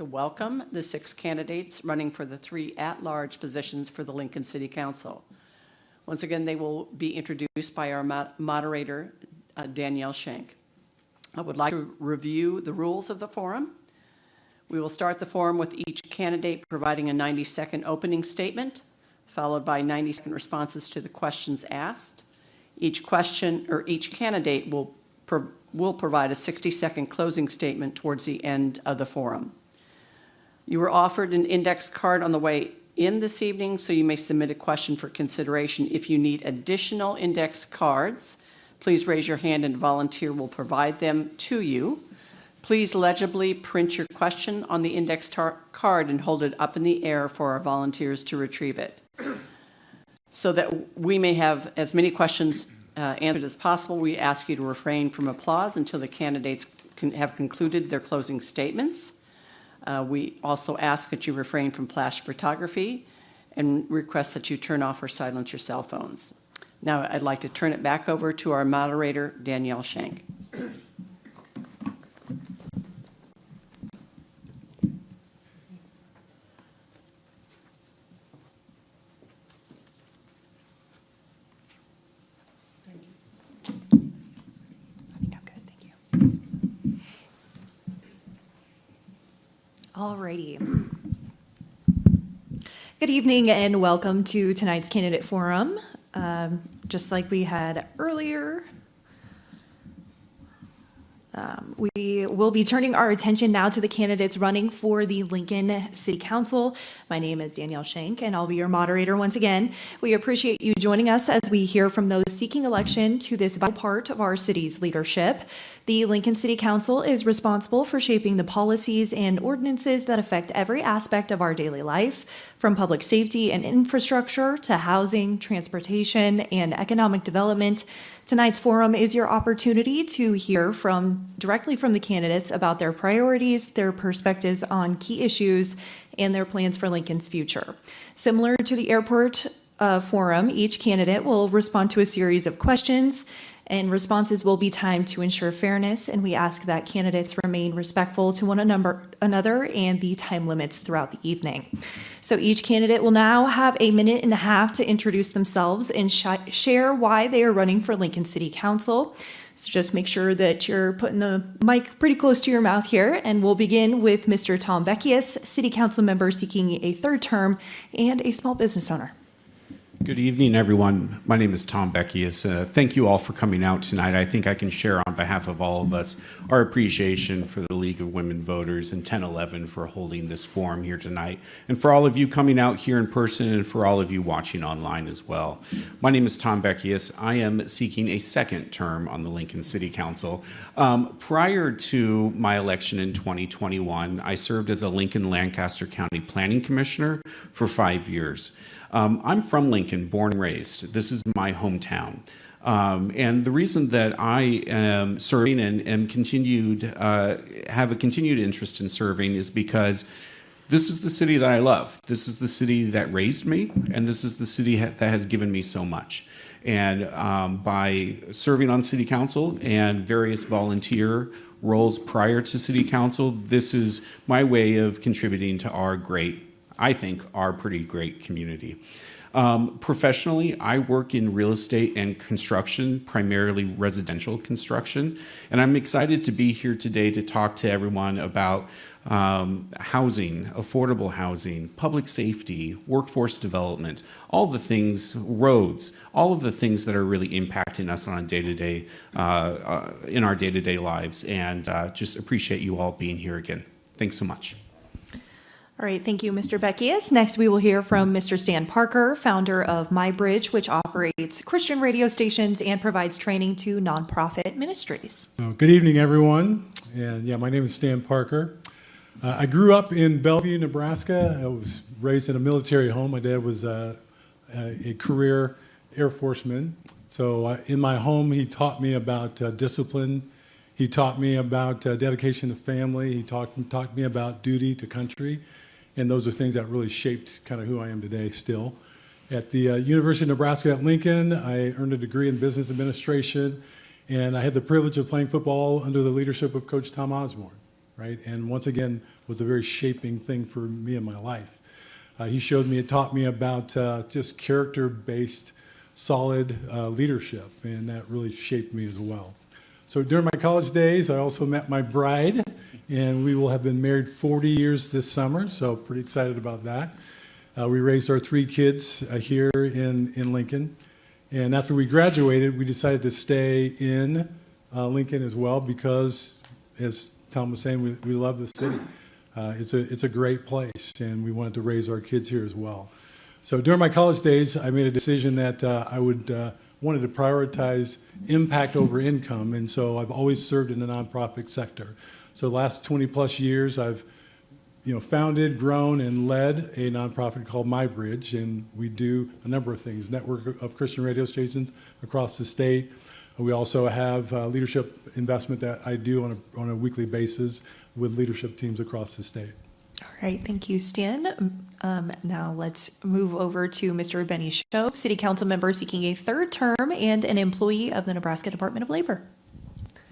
To welcome the 6 candidates running for the 3 at-large positions for the Lincoln City Council. Once again, they will be introduced by our moderator, Danielle Schenk. I would like to review the rules of the forum. We will start the forum with each candidate providing a 90-second opening statement, followed by 90-second responses to the questions asked. Each question or each candidate will provide a 60-second closing statement towards the end of the forum. You were offered an index card on the way in this evening, so you may submit a question for consideration. If you need additional index cards, please raise your hand and a volunteer will provide them to you. Please legibly print your question on the index card and hold it up in the air for our volunteers to retrieve it. So that we may have as many questions answered as possible, we ask you to refrain from applause until the candidates have concluded their closing statements. We also ask that you refrain from flash photography and request that you turn off or silence your cell phones. Now I'd like to turn it back over to our moderator, Danielle Schenk. Alrighty. Good evening and welcome to tonight's candidate forum. Just like we had earlier, we will be turning our attention now to the candidates running for the Lincoln City Council. My name is Danielle Schenk and I'll be your moderator once again. We appreciate you joining us as we hear from those seeking election to this vital part of our city's leadership. The Lincoln City Council is responsible for shaping the policies and ordinances that affect every aspect of our daily life, from public safety and infrastructure to housing, transportation, and economic development. Tonight's forum is your opportunity to hear directly from the candidates about their priorities, their perspectives on key issues, and their plans for Lincoln's future. Similar to the airport forum, each candidate will respond to a series of questions, and responses will be timed to ensure fairness, and we ask that candidates remain respectful to one another and the time limits throughout the evening. So each candidate will now have a minute and a half to introduce themselves and share why they are running for Lincoln City Council. So just make sure that you're putting the mic pretty close to your mouth here, and we'll begin with Mr. Tom Beckius, City Council member seeking a 3rd term and a small business owner. Good evening, everyone. My name is Tom Beckius. Thank you all for coming out tonight. I think I can share on behalf of all of us our appreciation for the League of Women Voters and 1011 for holding this forum here tonight, and for all of you coming out here in person and for all of you watching online as well. My name is Tom Beckius. I am seeking a 2nd term on the Lincoln City Council. Prior to my election in 2021, I served as a Lincoln-Lancaster County Planning Commissioner for 5 years. I'm from Lincoln, born and raised. This is my hometown. And the reason that I am serving and have a continued interest in serving is because this is the city that I love. This is the city that raised me, and this is the city that has given me so much. And by serving on city council and various volunteer roles prior to city council, this is my way of contributing to our pretty great community. Professionally, I work in real estate and construction, primarily residential construction, and I'm excited to be here today to talk to everyone about housing, affordable housing, public safety, workforce development, all the things, roads, all of the things that are really impacting us on a day-to-day, in our day-to-day lives, and just appreciate you all being here again. Thanks so much. All right, thank you, Mr. Beckius. Next, we will hear from Mr. Stan Parker, founder of MyBridge, which operates Christian radio stations and provides training to nonprofit ministries. Good evening, everyone. And yeah, my name is Stan Parker. I grew up in Bellevue, Nebraska. I was raised in a military home. My dad was a career Air Forceman. So in my home, he taught me about discipline. He taught me about dedication to family. He taught me about duty to country. And those are things that really shaped kind of who I am today still. At the University of Nebraska at Lincoln, I earned a degree in business administration, and I had the privilege of playing football under the leadership of Coach Tom Osborne. right? And once again, was a very shaping thing for me in my life. He showed me, it taught me about just character-based, solid leadership, and that really shaped me as well. So during my college days, I also met my bride, and we will have been married 40 years this summer, so pretty excited about that. We raised our 3 kids here in Lincoln, and after we graduated, we decided to stay in Lincoln as well because, as Tom was saying, we love the city. It's a great place, and we wanted to raise our kids here as well. So during my college days, I made a decision that I wanted to prioritize impact over income, and so I've always served in the nonprofit sector. So the last 20 plus years, I've founded, grown, and led a nonprofit called MyBridge, and we do a number of things, network of Christian radio stations across the state. We also have leadership investment that I do on a weekly basis with leadership teams across the state. All right, thank you, Stan. Now let's move over to Mr. Benny Shope, City Council member seeking a 3rd term and an employee of the Nebraska Department of Labor.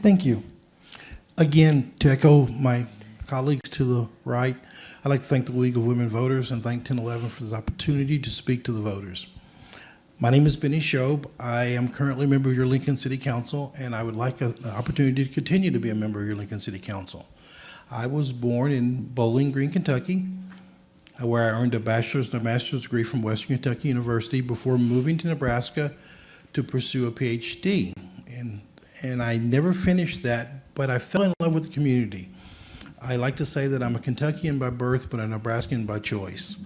Thank you. Again, to echo my colleagues to the right, I'd like to thank the League of Women Voters and thank 1011 for this opportunity to speak to the voters. My name is Benny Shope. I am currently a member of your Lincoln City Council, and I would like an opportunity to continue to be a member of your Lincoln City Council. I was born in Bowling Green, Kentucky, where I earned a bachelor's and a master's degree from Western Kentucky University before moving to Nebraska to pursue a PhD. And I never finished that, but I fell in love with the community. I like to say that I'm a Kentuckian by birth, but a Nebraskan by choice.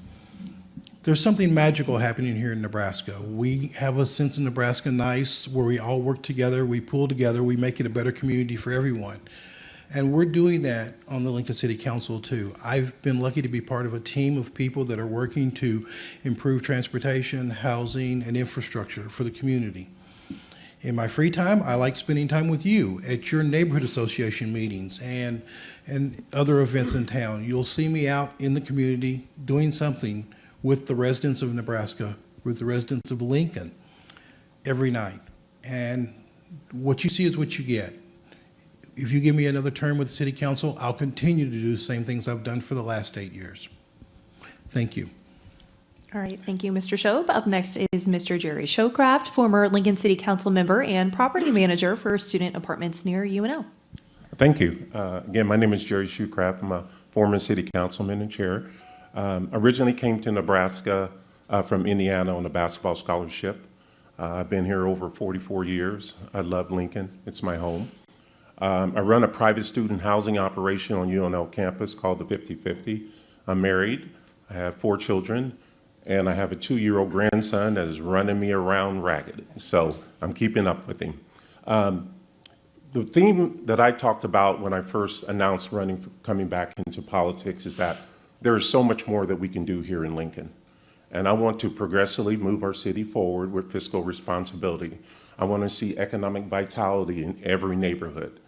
There's something magical happening here in Nebraska. We have a sense of Nebraska nice where we all work together, we pull together, we make it a better community for everyone. And we're doing that on the Lincoln City Council too. I've been lucky to be part of a team of people that are working to improve transportation, housing, and infrastructure for the community. In my free time, I like spending time with you at your neighborhood association meetings and other events in town. You'll see me out in the community doing something with the residents of Nebraska, with the residents of Lincoln every night. And what you see is what you get. If you give me another term with the City Council, I'll continue to do the same things I've done for the last 8 years. Thank you. All right, thank you, Mr. Shope. Up next is Mr. Jerry Showcraft, former Lincoln City Council member and property manager for student apartments near UNL. Thank you. Again, my name is Jerry Showcraft. I'm a former city councilman and chair. Originally came to Nebraska from Indiana on a basketball scholarship. I've been here over 44 years. I love Lincoln. It's my home. I run a private student housing operation on UNL campus called the 50/50. I'm married. I have 4 children, and I have a 2-year-old grandson that is running me around ragged. So I'm keeping up with him. The theme that I talked about when I first announced coming back into politics is that there is so much more that we can do here in Lincoln. And I want to progressively move our city forward with fiscal responsibility. I want to see economic vitality in every neighborhood.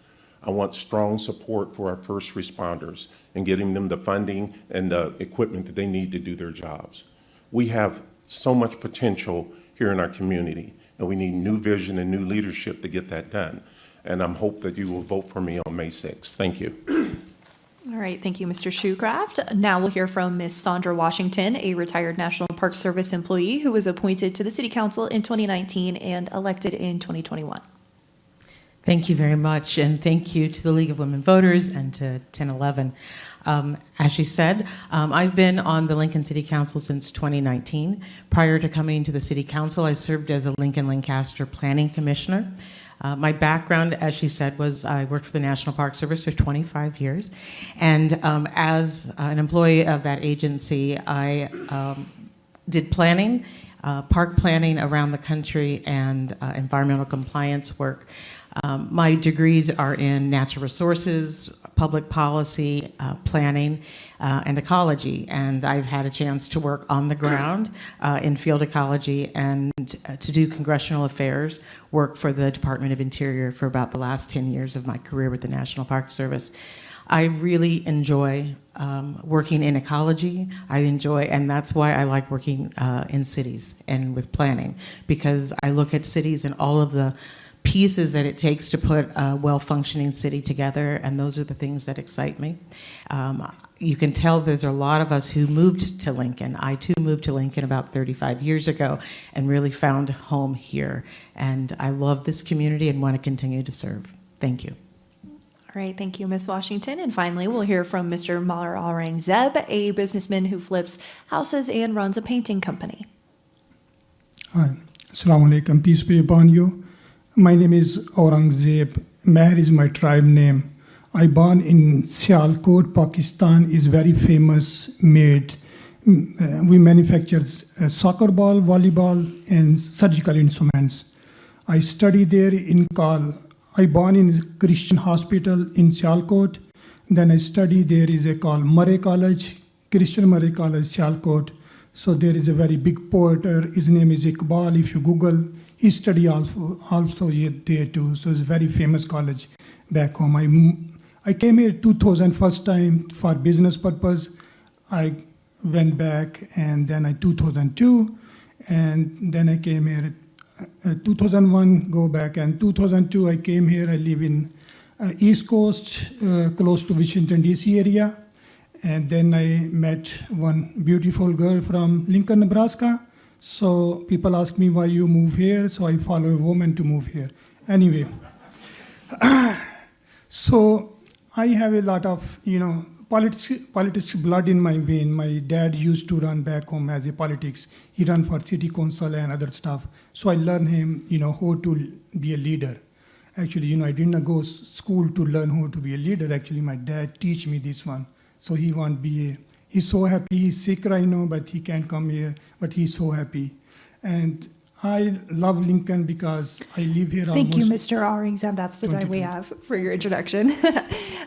I want strong support for our first responders and getting them the funding and the equipment that they need to do their jobs. We have so much potential here in our community, and we need new vision and new leadership to get that done. And I'm hope that you will vote for me on May 6th. Thank you. All right, thank you, Mr. Showcraft. Now we'll hear from Ms. Sandra Washington, a retired National Park Service employee who was appointed to the City Council in 2019 and elected in 2021. Thank you very much, and thank you to the League of Women Voters and to 1011. As she said, I've been on the Lincoln City Council since 2019. Prior to coming to the City Council, I served as a Lincoln-Lancaster Planning Commissioner. My background, as she said, was I worked for the National Park Service for 25 years. And as an employee of that agency, I did planning, park planning around the country, and environmental compliance work. My degrees are in natural resources, public policy, planning, and ecology. And I've had a chance to work on the ground in field ecology and to do congressional affairs, work for the Department of Interior for about the last 10 years of my career with the National Park Service. I really enjoy working in ecology. And that's why I like working in cities and with planning, because I look at cities and all of the pieces that it takes to put a well-functioning city together, and those are the things that excite me. You can tell there's a lot of us who moved to Lincoln. I too moved to Lincoln about 35 years ago and really found home here. And I love this community and want to continue to serve. Thank you. All right, thank you, Ms. Washington. And finally, we'll hear from Mr. Malar Aurangzeb, a businessman who flips houses and runs a painting company. Hi, Assalamu alaikum, peace be upon you. My name is Aurangzeb. Meher is my tribe name. I born in Sialkot, Pakistan. Is very famous made. We manufacture soccer ball, volleyball, and surgical instruments. I study there in I born in Christian hospital in Sialkot. Then I study there is a called Murray College, Christian Murray College, Sialkot. So there is a very big poet. His name is Iqbal. If you Google, he study also there too. So it's a very famous college back home. I came here 2000 first time for business purpose. I went back and then I 2002 and then I came here 2001 go back and 2002 I came here. I live in East Coast close to Washington DC area, and then I met one beautiful girl from Lincoln, Nebraska. So people ask me why you move here, so I follow a woman to move here. Anyway, so I have a lot of, politics blood in my vein. My dad used to run back home as a politics. He ran for city council and other stuff. So I learned him, how to be a leader. Actually, I didn't go school to learn how to be a leader. Actually, my dad teach me this one. So he won't be, he's so happy. He's sick right now, but he can't come here. But he's so happy. And I love Lincoln because I live here Thank you, almost. Mr. Aurangzeb. That's the time we 22. have for your introduction.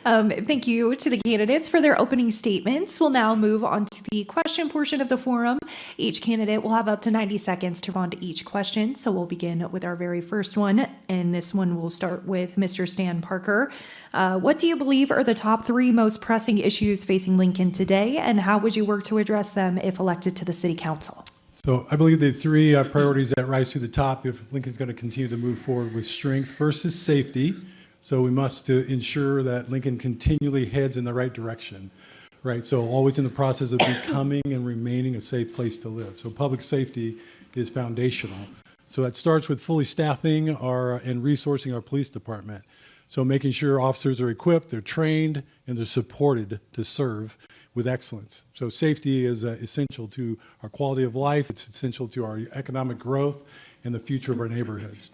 Thank you to the candidates for their opening statements. We'll now move on to the question portion of the forum. Each candidate will have up to 90 seconds to respond to each question. So we'll begin with our very first one. And this one will start with Mr. Stan Parker. What do you believe are the top 3 most pressing issues facing Lincoln today? And how would you work to address them if elected to the city council? So I believe the 3 priorities that rise to the top if Lincoln's going to continue to move forward with strength. First is safety. So we must ensure that Lincoln continually heads in the right direction, right? So always in the process of becoming and remaining a safe place to live. So public safety is foundational. So that starts with fully staffing and resourcing our police department. So making sure officers are equipped, they're trained, and they're supported to serve with excellence. So safety is essential to our quality of life. It's essential to our economic growth and the future of our neighborhoods.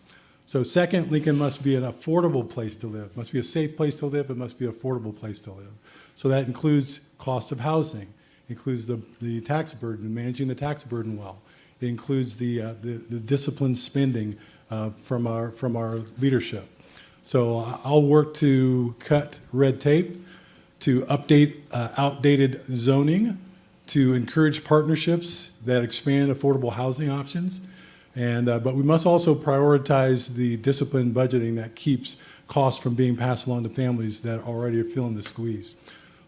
So second, Lincoln must be an affordable place to live. It must be a safe place to live. It must be an affordable place to live. So that includes cost of housing, includes the tax burden, managing the tax burden well. It includes the disciplined spending from our leadership. So I'll work to cut red tape, to update outdated zoning, to encourage partnerships that expand affordable housing options. But we must also prioritize the disciplined budgeting that keeps costs from being passed along to families that already are feeling the squeeze.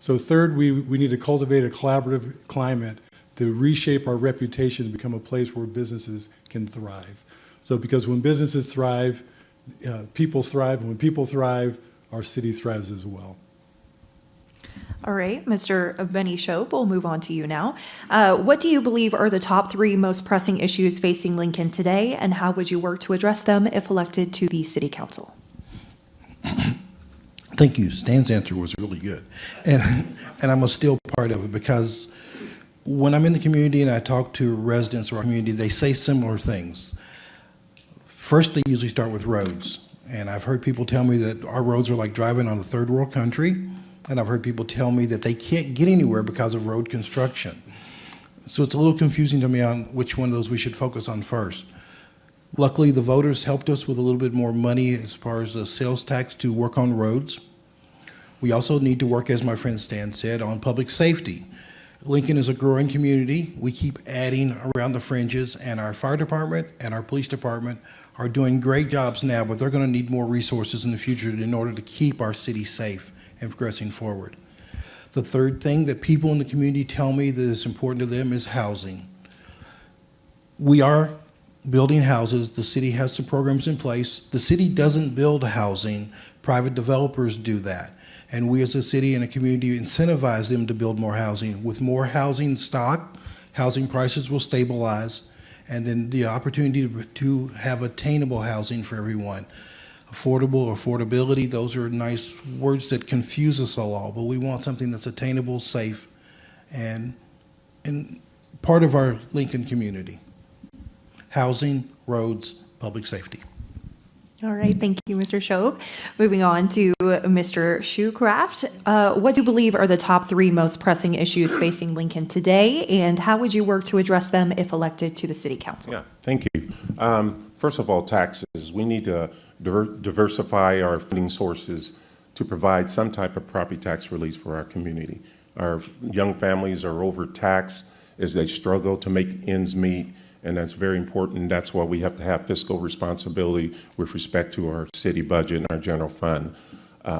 So third, we need to cultivate a collaborative climate to reshape our reputation to become a place where businesses can thrive. So because when businesses thrive, people thrive, and when people thrive, our city thrives as well. All right, Mr. Benny Shope, we'll move on to you now. What do you believe are the top 3 most pressing issues facing Lincoln today, and how would you work to address them if elected to the city council? Thank you. Stan's answer was really good. And I'm a still part of it because when I'm in the community and I talk to residents of our community, they say similar things. First, they usually start with roads. And I've heard people tell me that our roads are like driving on a third world country. And I've heard people tell me that they can't get anywhere because of road construction. So it's a little confusing to me on which one of those we should focus on first. Luckily, the voters helped us with a little bit more money as far as the sales tax to work on roads. We also need to work, as my friend Stan said, on public safety. Lincoln is a growing community. We keep adding around the fringes, and our fire department and our police department are doing great jobs now, but they're going to need more resources in the future in order to keep our city safe and progressing forward. The third thing that people in the community tell me that is important to them is housing. We are building houses. The city has some programs in place. The city doesn't build housing. Private developers do that. And we as a city and a community incentivize them to build more housing. With more housing stock, housing prices will stabilize, and then the opportunity to have attainable housing for everyone. Affordable, affordability, those are nice words that confuse us all, but we want something that's attainable, safe, and part of our Lincoln community. Housing, roads, public safety. All right, thank you, Mr. Shob. Moving on to Mr. Shoecraft. What do you believe are the top 3 most pressing issues facing Lincoln today, and how would you work to address them if elected to the City Council? Yeah, thank you. First of all, taxes. We need to diversify our funding sources to provide some type of property tax relief for our community. Our young families are overtaxed as they struggle to make ends meet, and that's very important. That's why we have to have fiscal responsibility with respect to our city budget and our general fund.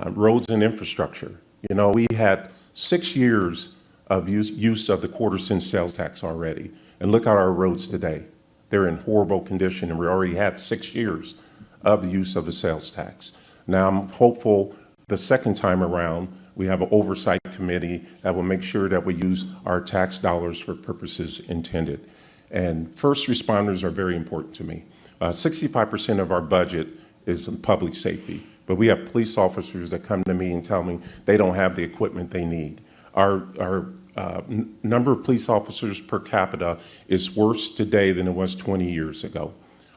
Roads and infrastructure. You know, we had 6 years of use of the quarter-cent sales tax already, and look at our roads today. They're in horrible condition, and we already had 6 years of the use of the sales tax. Now, I'm hopeful the second time around, we have an oversight committee that will make sure that we use our tax dollars for purposes intended. And first responders are very important to me. 65% of our budget is in public safety, but we have police officers that come to me and tell me they don't have the equipment they need. Our number of police officers per capita is worse today than it was 20 years ago.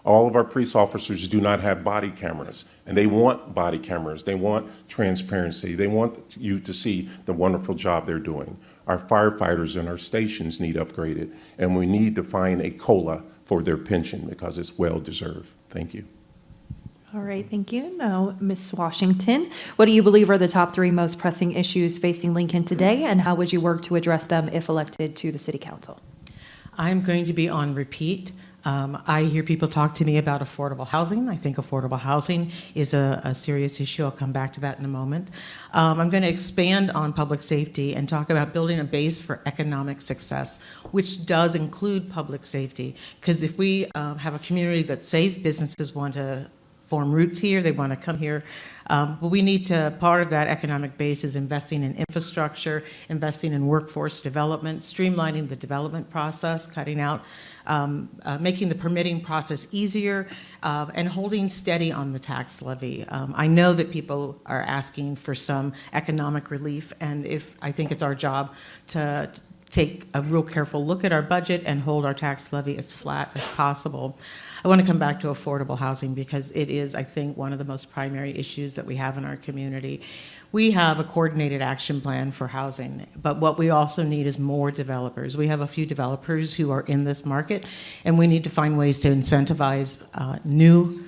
All of our police officers do not have body cameras, and they want body cameras. They want transparency. They want you to see the wonderful job they're doing. Our firefighters and our stations need upgraded, and we need to find a COLA for their pension because it's well-deserved. Thank you. All right, thank you. Now, Ms. Washington, what do you believe are the top 3 most pressing issues facing Lincoln today, and how would you work to address them if elected to the City Council? I'm going to be on repeat. I hear people talk to me about affordable housing. I think affordable housing is a serious issue. I'll come back to that in a moment. I'm going to expand on public safety and talk about building a base for economic success, which does include public safety. Because if we have a community that's safe, businesses want to form roots here, they want to come here. But we need to, part of that economic base is investing in infrastructure, investing in workforce development, streamlining the development process, cutting out, making the permitting process easier, and holding steady on the tax levy. I know that people are asking for some economic relief, and I think it's our job to take a real careful look at our budget and hold our tax levy as flat as possible. I want to come back to affordable housing because it is, I think, one of the most primary issues that we have in our community. We have a coordinated action plan for housing, but what we also need is more developers. We have a few developers who are in this market, and we need to find ways to incentivize new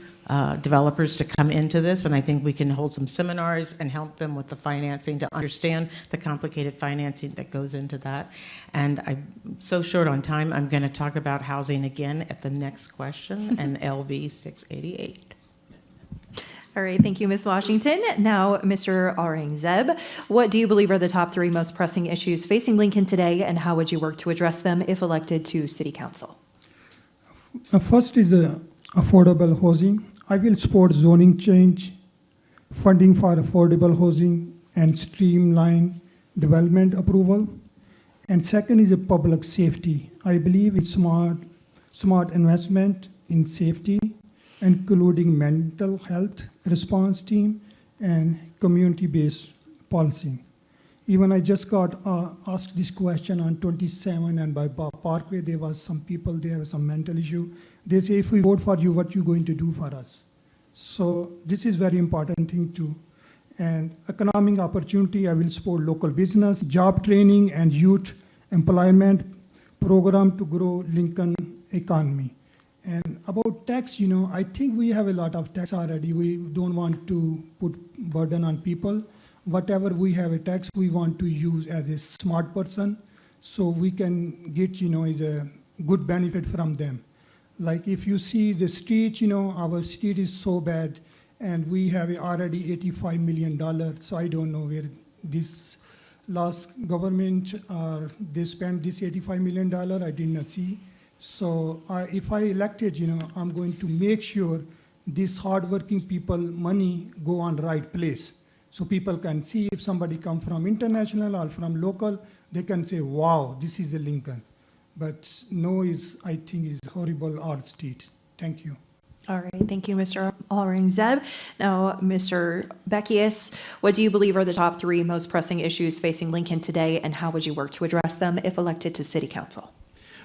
developers to come into this, and I think we can hold some seminars and help them with the financing to understand the complicated financing that goes into that. And I'm so short on time, I'm going to talk about housing again at the next question and LV 688. All right, thank you, Ms. Washington. Now, Mr. Aurangzeb, what do you believe are the top 3 most pressing issues facing Lincoln today, and how would you work to address them if elected to City Council? First is affordable housing. I will support zoning change, funding for affordable housing, and streamline development approval. And second is public safety. I believe it's smart investment in safety, including mental health response team and community-based policing. Even I just got asked this question on 27, and by Parkway, there was some people there with some mental issue. They say, if we vote for you, what you going to do for us? So this is very important thing too. And economic opportunity, I will support local business, job training, and youth employment program to grow Lincoln economy. And about tax, I think we have a lot of tax already. We don't want to put burden on people. Whatever we have a tax, we want to use as a smart person, so we can get, is a good benefit from them. Like if you see the street, our street is so bad, and we have already $85 million. So I don't know where this last government, they spent this $85 million, I did not see. So if I elected, I'm going to make sure these hardworking people money go on right place. So people can see if somebody come from international or from local, they can say, wow, this is a Lincoln. But no is, I think, is horrible art street. Thank you. All right, thank you, Mr. Aurangzeb. Now, Mr. Beckius, what do you believe are the top 3 most pressing issues facing Lincoln today, and how would you work to address them if elected to City Council?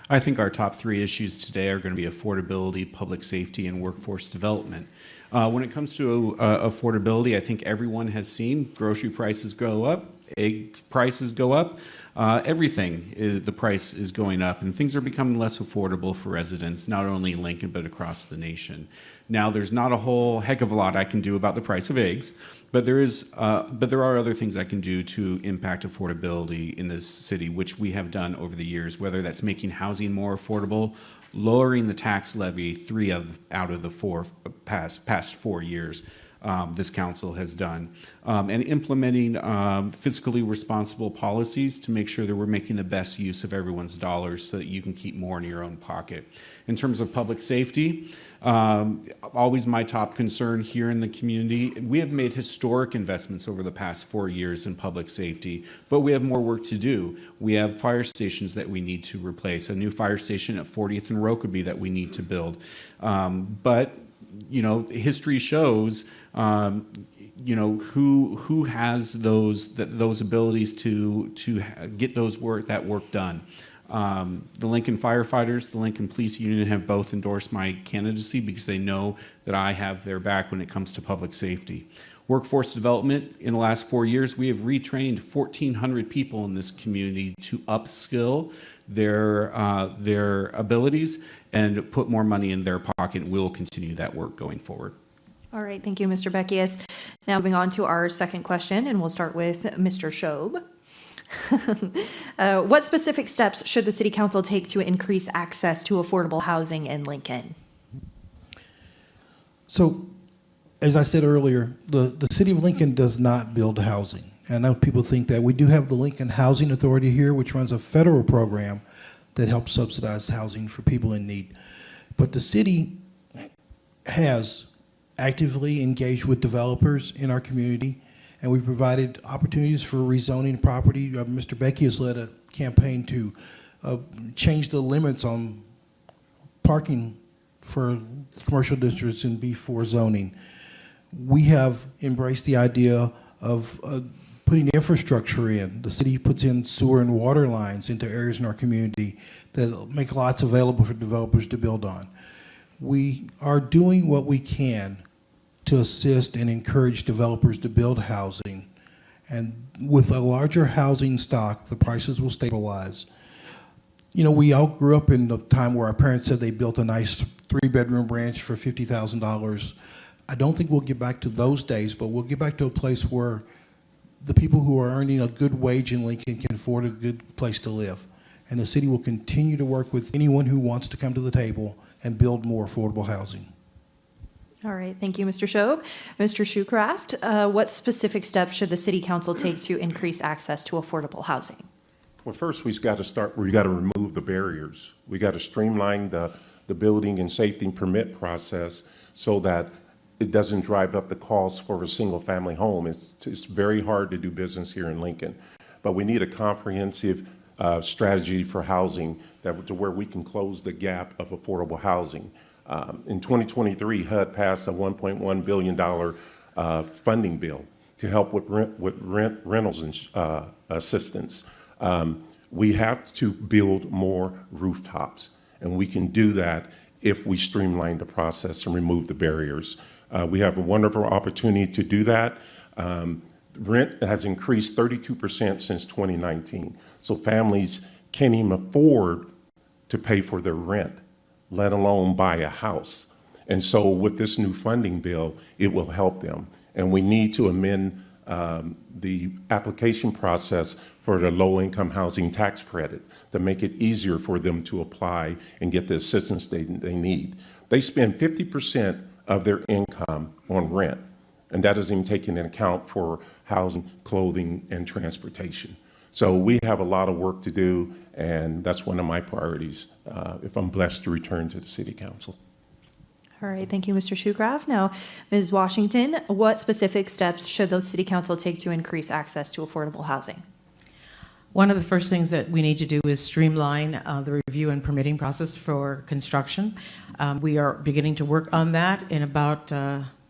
I think our top 3 issues today are going to be affordability, public safety, and workforce development. When it comes to affordability, I think everyone has seen grocery prices go up, egg prices go up, the price is going up, and things are becoming less affordable for residents, not only in Lincoln, but across the nation. Now, there's not a whole heck of a lot I can do about the price of eggs, but there are other things I can do to impact affordability in this city, which we have done over the years, whether that's making housing more affordable, lowering the tax levy 3 out of the past 4 years. This council has done, and implementing fiscally responsible policies to make sure that we're making the best use of everyone's dollars so that you can keep more in your own pocket. In terms of public safety, always my top concern here in the community. We have made historic investments over the past 4 years in public safety, but we have more work to do. We have fire stations that we need to replace, a new fire station at 40th and Rokeby that we need to build. But history shows, who has those abilities to get that work done. The Lincoln firefighters, the Lincoln Police Union have both endorsed my candidacy because they know that I have their back when it comes to public safety. Workforce development, in the last 4 years, we have retrained 1,400 people in this community to upskill their abilities and put more money in their pocket. We'll continue that work going forward. All right, thank you, Mr. Beckius. Now moving on to our second question, and we'll start with Mr. Shobe. What specific steps should the City Council take to increase access to affordable housing in Lincoln? So, as I said earlier, the City of Lincoln does not build housing. I know people think that. We do have the Lincoln Housing Authority here, which runs a federal program that helps subsidize housing for people in need. But the city has actively engaged with developers in our community, and we provided opportunities for rezoning property. Mr. Becky has led a campaign to change the limits on parking for commercial districts in B4 zoning. We have embraced the idea of putting infrastructure in. The city puts in sewer and water lines into areas in our community that make lots available for developers to build on. We are doing what we can to assist and encourage developers to build housing. And with a larger housing stock, the prices will stabilize. We all grew up in the time where our parents said they built a nice 3-bedroom ranch for $50,000. I don't think we'll get back to those days, but we'll get back to a place where the people who are earning a good wage in Lincoln can afford a good place to live. And the city will continue to work with anyone who wants to come to the table and build more affordable housing. All right, thank you, Mr. Shobe. Mr. Shoecraft, what specific steps should the City Council take to increase access to affordable housing? Well, first, we got to remove the barriers. We got to streamline the building and safety permit process so that it doesn't drive up the costs for a single-family home. It's very hard to do business here in Lincoln, but we need a comprehensive strategy for housing to where we can close the gap of affordable housing. In 2023, HUD passed a $1.1 billion funding bill to help with rentals and assistance. We have to build more rooftops, and we can do that if we streamline the process and remove the barriers. We have a wonderful opportunity to do that. Rent has increased 32% since 2019, so families can't even afford to pay for their rent, let alone buy a house. And so with this new funding bill, it will help them. And we need to amend the application process for the low-income housing tax credit to make it easier for them to apply and get the assistance they need. They spend 50% of their income on rent, and that doesn't even take into account for housing, clothing, and transportation. So we have a lot of work to do, and that's one of my priorities if I'm blessed to return to the City Council. All right, thank you, Mr. Shucraft. Now, Ms. Washington, what specific steps should the City Council take to increase access to affordable housing? One of the first things that we need to do is streamline the review and permitting process for construction. We are beginning to work on that. In about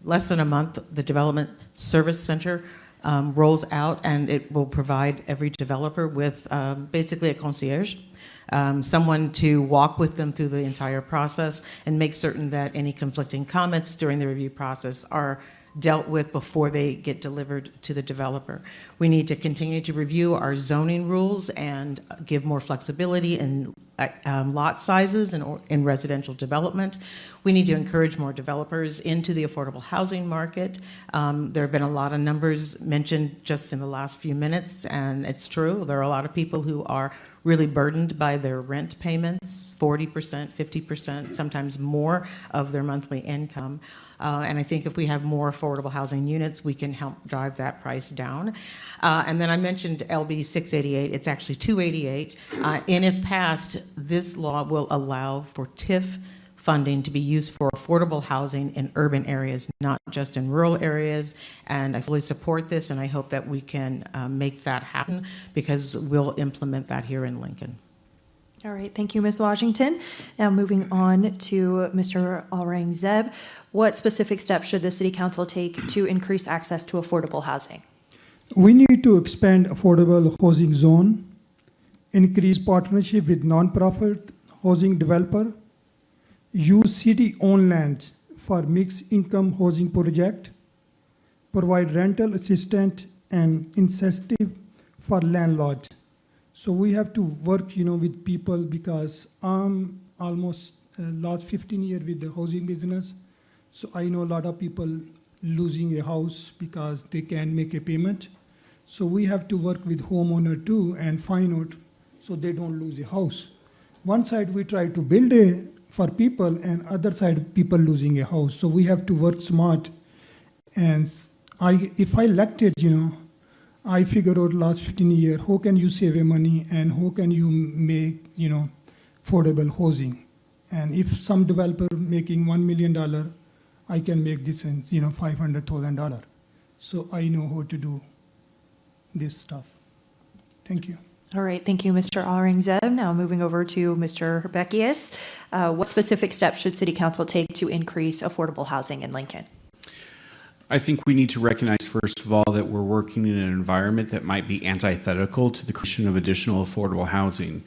less than a month, the Development Service Center rolls out, and it will provide every developer with basically a concierge, someone to walk with them through the entire process and make certain that any conflicting comments during the review process are dealt with before they get delivered to the developer. We need to continue to review our zoning rules and give more flexibility in lot sizes and in residential development. We need to encourage more developers into the affordable housing market. There have been a lot of numbers mentioned just in the last few minutes, and it's true. There are a lot of people who are really burdened by their rent payments, 40%, 50%, sometimes more of their monthly income. And I think if we have more affordable housing units, we can help drive that price down. And then I mentioned LB 688. It's actually 288. And if passed, this law will allow for TIF funding to be used for affordable housing in urban areas, not just in rural areas. And I fully support this, and I hope that we can make that happen because we'll implement that here in Lincoln. All right, thank you, Ms. Washington. Now moving on to Mr. Aurangzeb. What specific steps should the City Council take to increase access to affordable housing? We need to expand affordable housing zone, increase partnership with nonprofit housing developer, use city-owned land for mixed-income housing project, provide rental assistance and incentive for landlord. So we have to work, with people because I'm almost last 15 years with the housing business. So I know a lot of people losing a house because they can't make a payment. So we have to work with homeowner too and find out so they don't lose a house. One side we try to build for people, and other side people losing a house. So we have to work smart. And if I elected, I figure out last 15 years, how can you save money and how can you make, affordable housing? And if some developer making $1 million, I can make this in, $500,000. So I know how to do this stuff. Thank you. All right, thank you, Mr. Aurangzeb. Now moving over to Mr. Beckius. What specific steps should City Council take to increase affordable housing in Lincoln? I think we need to recognize, first of all, that we're working in an environment that might be antithetical to the creation of additional affordable housing.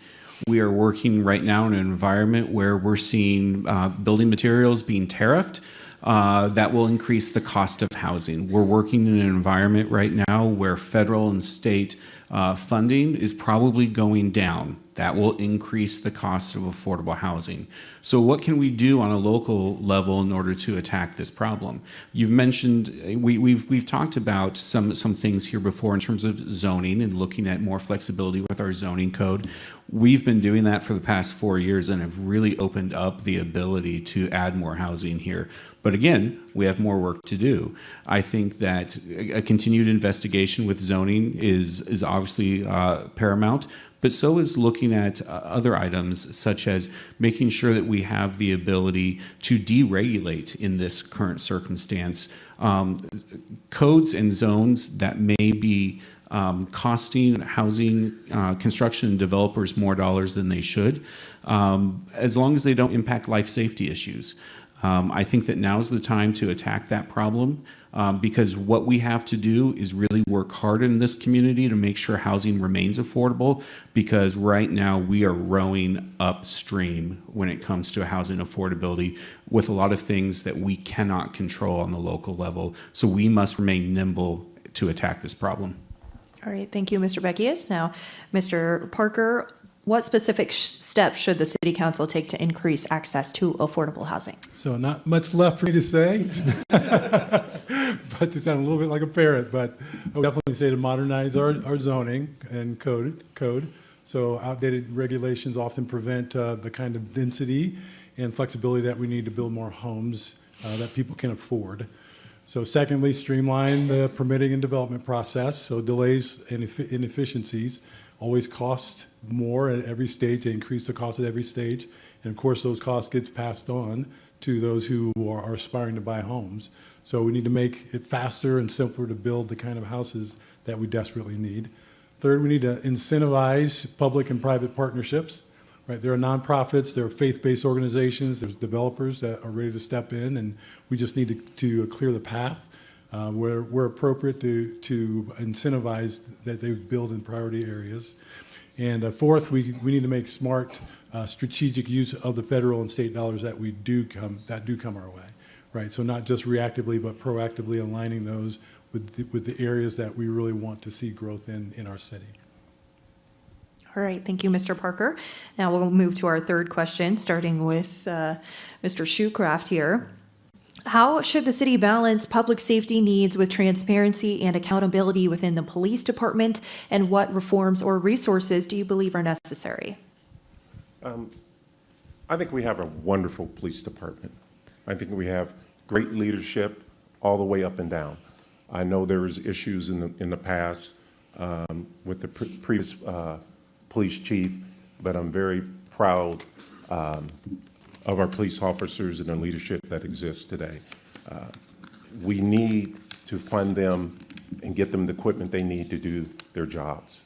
We are working right now in an environment where we're seeing building materials being tariffed. That will increase the cost of housing. We're working in an environment right now where federal and state funding is probably going down. That will increase the cost of affordable housing. So what can we do on a local level in order to attack this problem? You've mentioned, we've talked about some things here before in terms of zoning and looking at more flexibility with our zoning code. We've been doing that for the past 4 years and have really opened up the ability to add more housing here. But again, we have more work to do. I think that a continued investigation with zoning is obviously paramount, but so is looking at other items such as making sure that we have the ability to deregulate in this current circumstance codes and zones that may be costing housing construction and developers more dollars than they should, as long as they don't impact life safety issues. I think that now's the time to attack that problem because what we have to do is really work hard in this community to make sure housing remains affordable, because right now we are rowing upstream when it comes to housing affordability with a lot of things that we cannot control on the local level. So we must remain nimble to attack this problem. All right, thank you, Mr. Beckius. Now, Mr. Parker, what specific steps should the City Council take to increase access to affordable housing? So not much left for me to say, but to sound a little bit like a parrot, but I would definitely say to modernize our zoning and code. So outdated regulations often prevent the kind of density and flexibility that we need to build more homes that people can afford. So secondly, streamline the permitting and development process, so delays and inefficiencies always cost more at every stage. They increase the cost at every stage. And of course, those costs get passed on to those who are aspiring to buy homes. So we need to make it faster and simpler to build the kind of houses that we desperately need. Third, we need to incentivize public and private partnerships. Right, there are nonprofits, there are faith-based organizations, there's developers that are ready to step in, and we just need to clear the path where appropriate to incentivize that they build in priority areas. And fourth, we need to make smart, strategic use of the federal and state dollars that do come our way. Right, so not just reactively, but proactively aligning those with the areas that we really want to see growth in our city. All right, thank you, Mr. Parker. Now we'll move to our third question, starting with Mr. Shoecraft here. How should the city balance public safety needs with transparency and accountability within the police department, and what reforms or resources do you believe are necessary? I think we have a wonderful police department. I think we have great leadership all the way up and down. I know there was issues in the past with the previous police chief, but I'm very proud of our police officers and the leadership that exists today. We need to fund them and get them the equipment they need to do their jobs.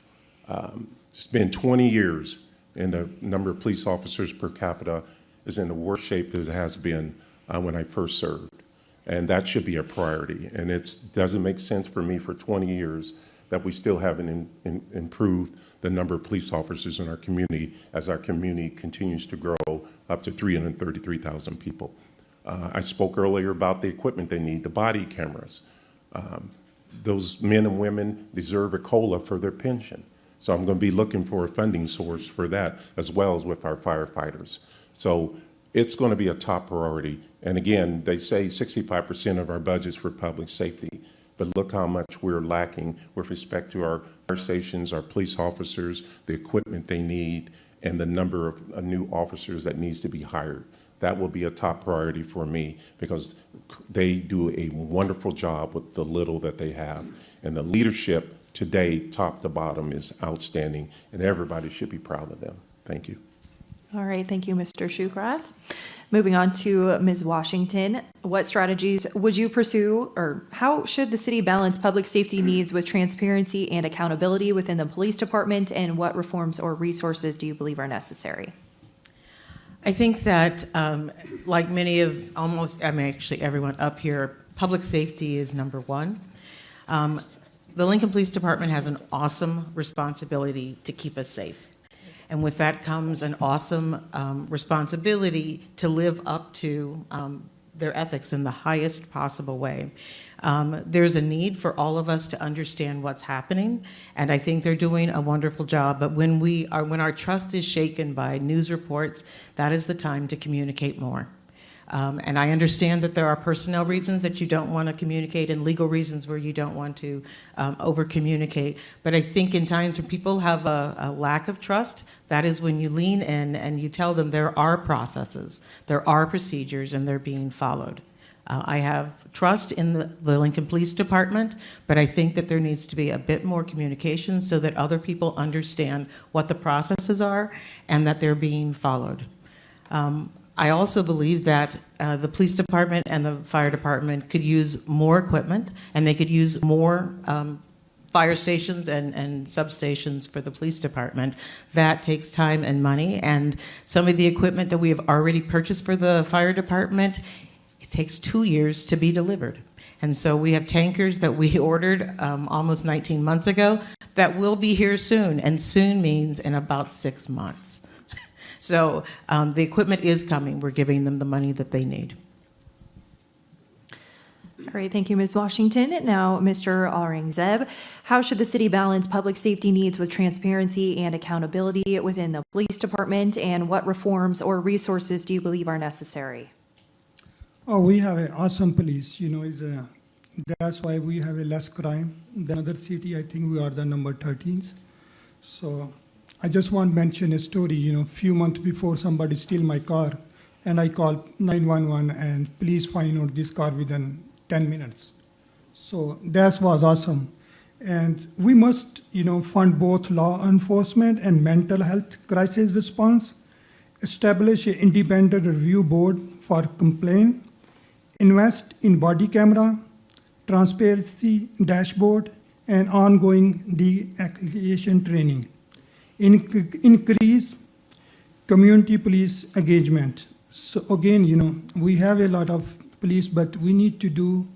It's been 20 years, and the number of police officers per capita is in the worst shape that it has been when I first served. And that should be a priority. And it doesn't make sense for me for 20 years that we still haven't improved the number of police officers in our community as our community continues to grow up to 333,000 people. I spoke earlier about the equipment they need, the body cameras. Those men and women deserve a COLA for their pension. So I'm going to be looking for a funding source for that, as well as with our firefighters. So it's going to be a top priority. And again, they say 65% of our budget's for public safety. But look how much we're lacking with respect to our fire stations, our police officers, the equipment they need, and the number of new officers that needs to be hired. That will be a top priority for me because they do a wonderful job with the little that they have. And the leadership today, top to bottom, is outstanding, and everybody should be proud of them. Thank you. All right, thank you, Mr. Shoecraft. Moving on to Ms. Washington, what strategies would you pursue, or how should the city balance public safety needs with transparency and accountability within the police department, and what reforms or resources do you believe are necessary? I think that, like many of actually everyone up here, public safety is number one. The Lincoln Police Department has an awesome responsibility to keep us safe. And with that comes an awesome responsibility to live up to their ethics in the highest possible way. There's a need for all of us to understand what's happening, and I think they're doing a wonderful job. But when our trust is shaken by news reports, that is the time to communicate more. And I understand that there are personnel reasons that you don't want to communicate and legal reasons where you don't want to over-communicate. But I think in times when people have a lack of trust, that is when you lean in and you tell them there are processes, there are procedures, and they're being followed. I have trust in the Lincoln Police Department, but I think that there needs to be a bit more communication so that other people understand what the processes are and that they're being followed. I also believe that the police department and the fire department could use more equipment, and they could use more fire stations and substations for the police department. That takes time and money, and some of the equipment that we have already purchased for the fire department, it takes 2 years to be delivered. And so we have tankers that we ordered almost 19 months ago that will be here soon, and soon means in about 6 months. So the equipment is coming. We're giving them the money that they need. All right, thank you, Ms. Washington. Now, Mr. Aurangzeb, how should the city balance public safety needs with transparency and accountability within the police department, and what reforms or resources do you believe are necessary? Oh, we have an awesome police, that's why we have a less crime than other city. I think we are the number 13th. So I just want to mention a story, a few months before somebody steal my car, and I called 911 and please find out this car within 10 minutes. So that was awesome. And we must, fund both law enforcement and mental health crisis response, establish an independent review board for complaint, invest in body camera, transparency dashboard, and ongoing de-escalation training. Increase community police engagement. So again, we have a lot of police, but we need to do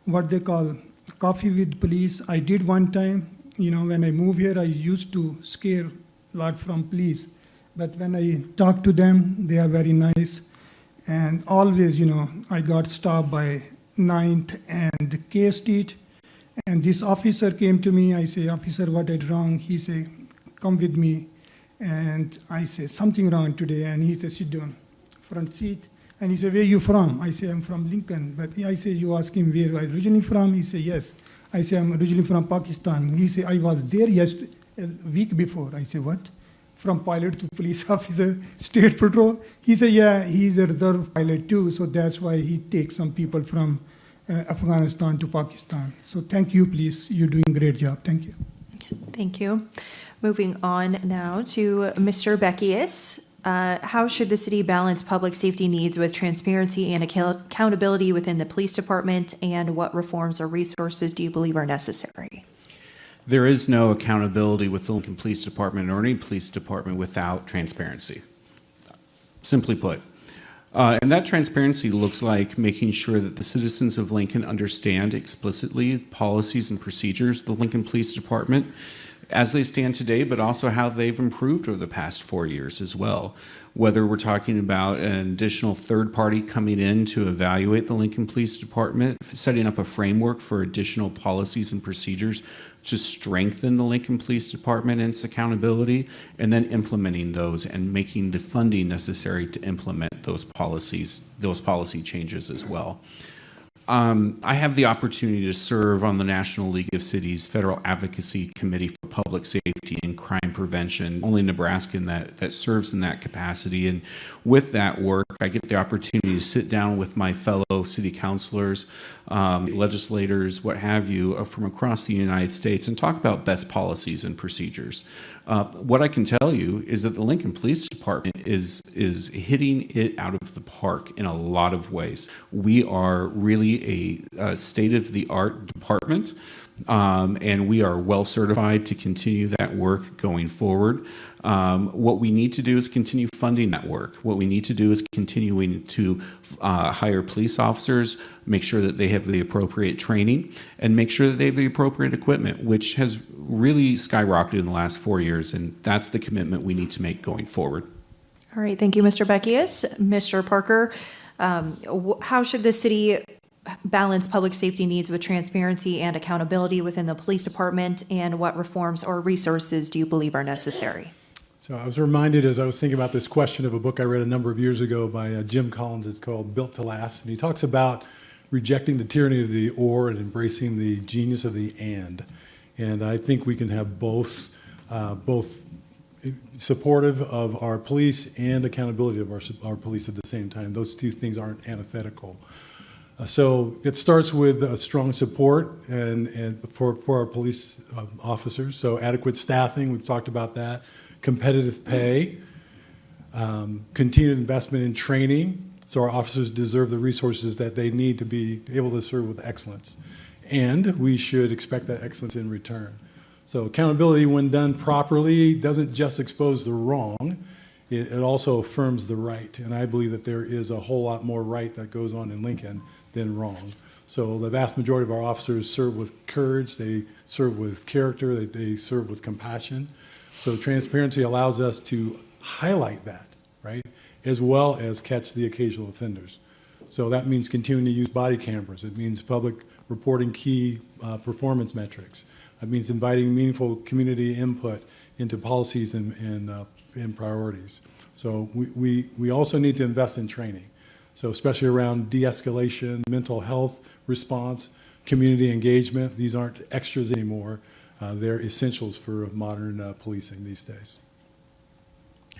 what they call coffee with police. I did one time, when I moved here, I used to scare a lot from police. But when I talk to them, they are very nice. And always, I got stopped by 9th and K Street. And this officer came to me. I say, officer, what I did wrong? He say, come with me. And I say, something wrong today. And he said, sit down, front seat. And he said, where you from? I say, I'm from Lincoln. But I say, you ask him where I originally from? He said, yes. I say, I'm originally from Pakistan. He said, I was there yesterday, a week before. I say, what? From pilot to police officer, state patrol? He said, yeah, he's a reserve pilot too. So that's why he takes some people from Afghanistan to Pakistan. So thank you, please. You're doing a great job. Thank you. Thank you. Moving on now to Mr. Beckius. How should the city balance public safety needs with transparency and accountability within the police department, and what reforms or resources do you believe are necessary? There is no accountability with the Lincoln Police Department or any police department without transparency, simply put. And that transparency looks like making sure that the citizens of Lincoln understand explicitly policies and procedures of the Lincoln Police Department as they stand today, but also how they've improved over the past 4 years as well. Whether we're talking about an additional third party coming in to evaluate the Lincoln Police Department, setting up a framework for additional policies and procedures to strengthen the Lincoln Police Department and its accountability, and then implementing those and making the funding necessary to implement those policy changes as well. I have the opportunity to serve on the National League of Cities Federal Advocacy Committee for Public Safety and Crime Prevention, only Nebraska that serves in that capacity. And with that work, I get the opportunity to sit down with my fellow city councilors, legislators, what have you, from across the United States and talk about best policies and procedures. What I can tell you is that the Lincoln Police Department is hitting it out of the park in a lot of ways. We are really a state-of-the-art department, and we are well certified to continue that work going forward. What we need to do is continue funding that work. What we need to do is continuing to hire police officers, make sure that they have the appropriate training, and make sure that they have the appropriate equipment, which has really skyrocketed in the last 4 years, and that's the commitment we need to make going forward. All right, thank you, Mr. Beckius. Mr. Parker, how should the city balance public safety needs with transparency and accountability within the police department, and what reforms or resources do you believe are necessary? So I was reminded as I was thinking about this question of a book I read a number of years ago by Jim Collins. It's called Built to Last. And he talks about rejecting the tyranny of the or and embracing the genius of the and. And I think we can have both supportive of our police and accountability of our police at the same time. Those two things aren't antithetical. So it starts with strong support and for our police officers. So adequate staffing, we've talked about that. Competitive pay, continued investment in training, so our officers deserve the resources that they need to be able to serve with excellence. And we should expect that excellence in return. So accountability, when done properly, doesn't just expose the wrong, it also affirms the right. And I believe that there is a whole lot more right that goes on in Lincoln than wrong. So the vast majority of our officers serve with courage, they serve with character, they serve with compassion. So transparency allows us to highlight that, right, as well as catch the occasional offenders. So that means continuing to use body cameras. It means public reporting key performance metrics. It means inviting meaningful community input into policies and priorities. So we also need to invest in training. So especially around de-escalation, mental health response, community engagement. These aren't extras anymore. They're essentials for modern policing these days.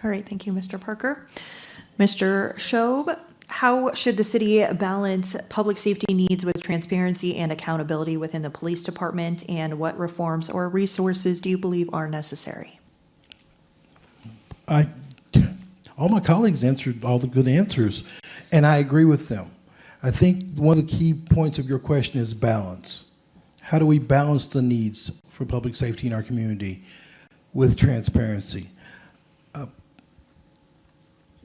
All right, thank you, Mr. Parker. Mr. Shobe, How should the city balance public safety needs with transparency and accountability within the police department? And what reforms or resources do you believe are necessary? All my colleagues answered all the good answers, and I agree with them. I think one of the key points of your question is balance. How do we balance the needs for public safety in our community with transparency?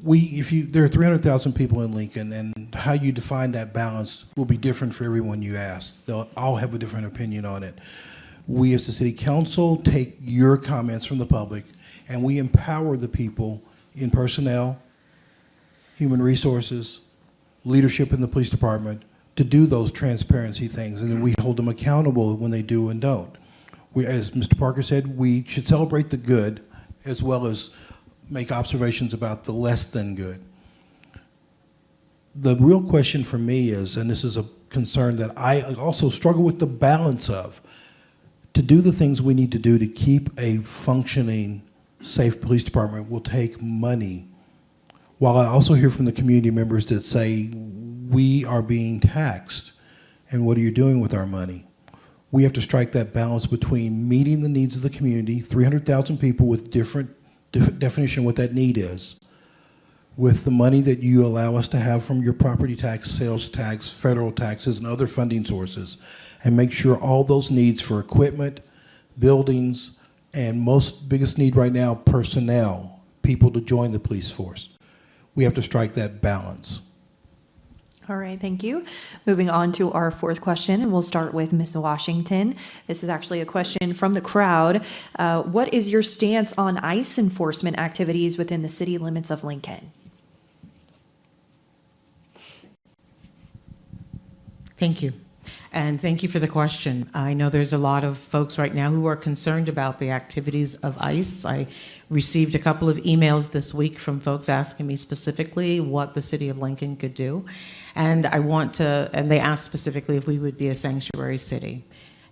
There are 300,000 people in Lincoln, and how you define that balance will be different for everyone you ask. They'll all have a different opinion on it. We as the city council take your comments from the public, and we empower the people in personnel, human resources, leadership in the police department to do those transparency things, and then we hold them accountable when they do and don't. As Mr. Parker said, we should celebrate the good as well as make observations about the less than good. The real question for me is, and this is a concern that I also struggle with the balance of, to do the things we need to do to keep a functioning, safe police department will take money. While I also hear from the community members that say, we are being taxed, and what are you doing with our money? We have to strike that balance between meeting the needs of the community, 300,000 people with different definition of what that need is, with the money that you allow us to have from your property tax, sales tax, federal taxes, and other funding sources, and make sure all those needs for equipment, buildings, and biggest need right now, personnel, people to join the police force. We have to strike that balance. All right, thank you. Moving on to our fourth question, and we'll start with Ms. Washington. This is actually a question from the crowd. What is your stance on ICE enforcement activities within the city limits of Lincoln? Thank you. And thank you for the question. I know there's a lot of folks right now who are concerned about the activities of ICE. I received a couple of emails this week from folks asking me specifically what the city of Lincoln could do. And they asked specifically if we would be a sanctuary city.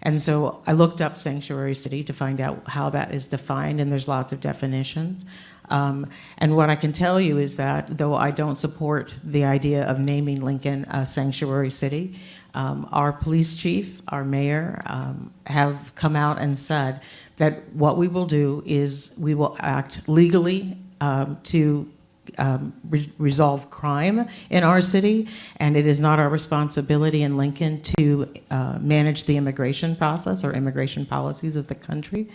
And so I looked up sanctuary city to find out how that is defined, and there's lots of definitions. And what I can tell you is that though I don't support the idea of naming Lincoln a sanctuary city, our police chief, our mayor, have come out and said that what we will do is we will act legally to resolve crime in our city, and it is not our responsibility in Lincoln to manage the immigration process or immigration policies of the country.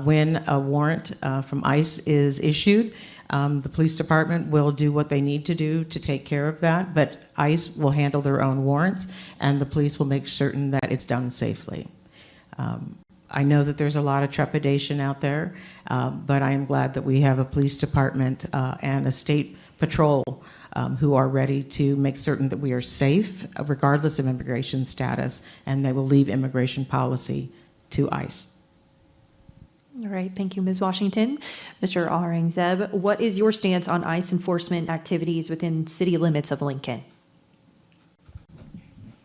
When a warrant from ICE is issued, the police department will do what they need to do to take care of that, but ICE will handle their own warrants, and the police will make certain that it's done safely. I know that there's a lot of trepidation out there, but I am glad that we have a police department and a state patrol who are ready to make certain that we are safe, regardless of immigration status, and they will leave immigration policy to ICE. All right, thank you, Ms. Washington. Mr. Aurangzeb, what is your stance on ICE enforcement activities within city limits of Lincoln?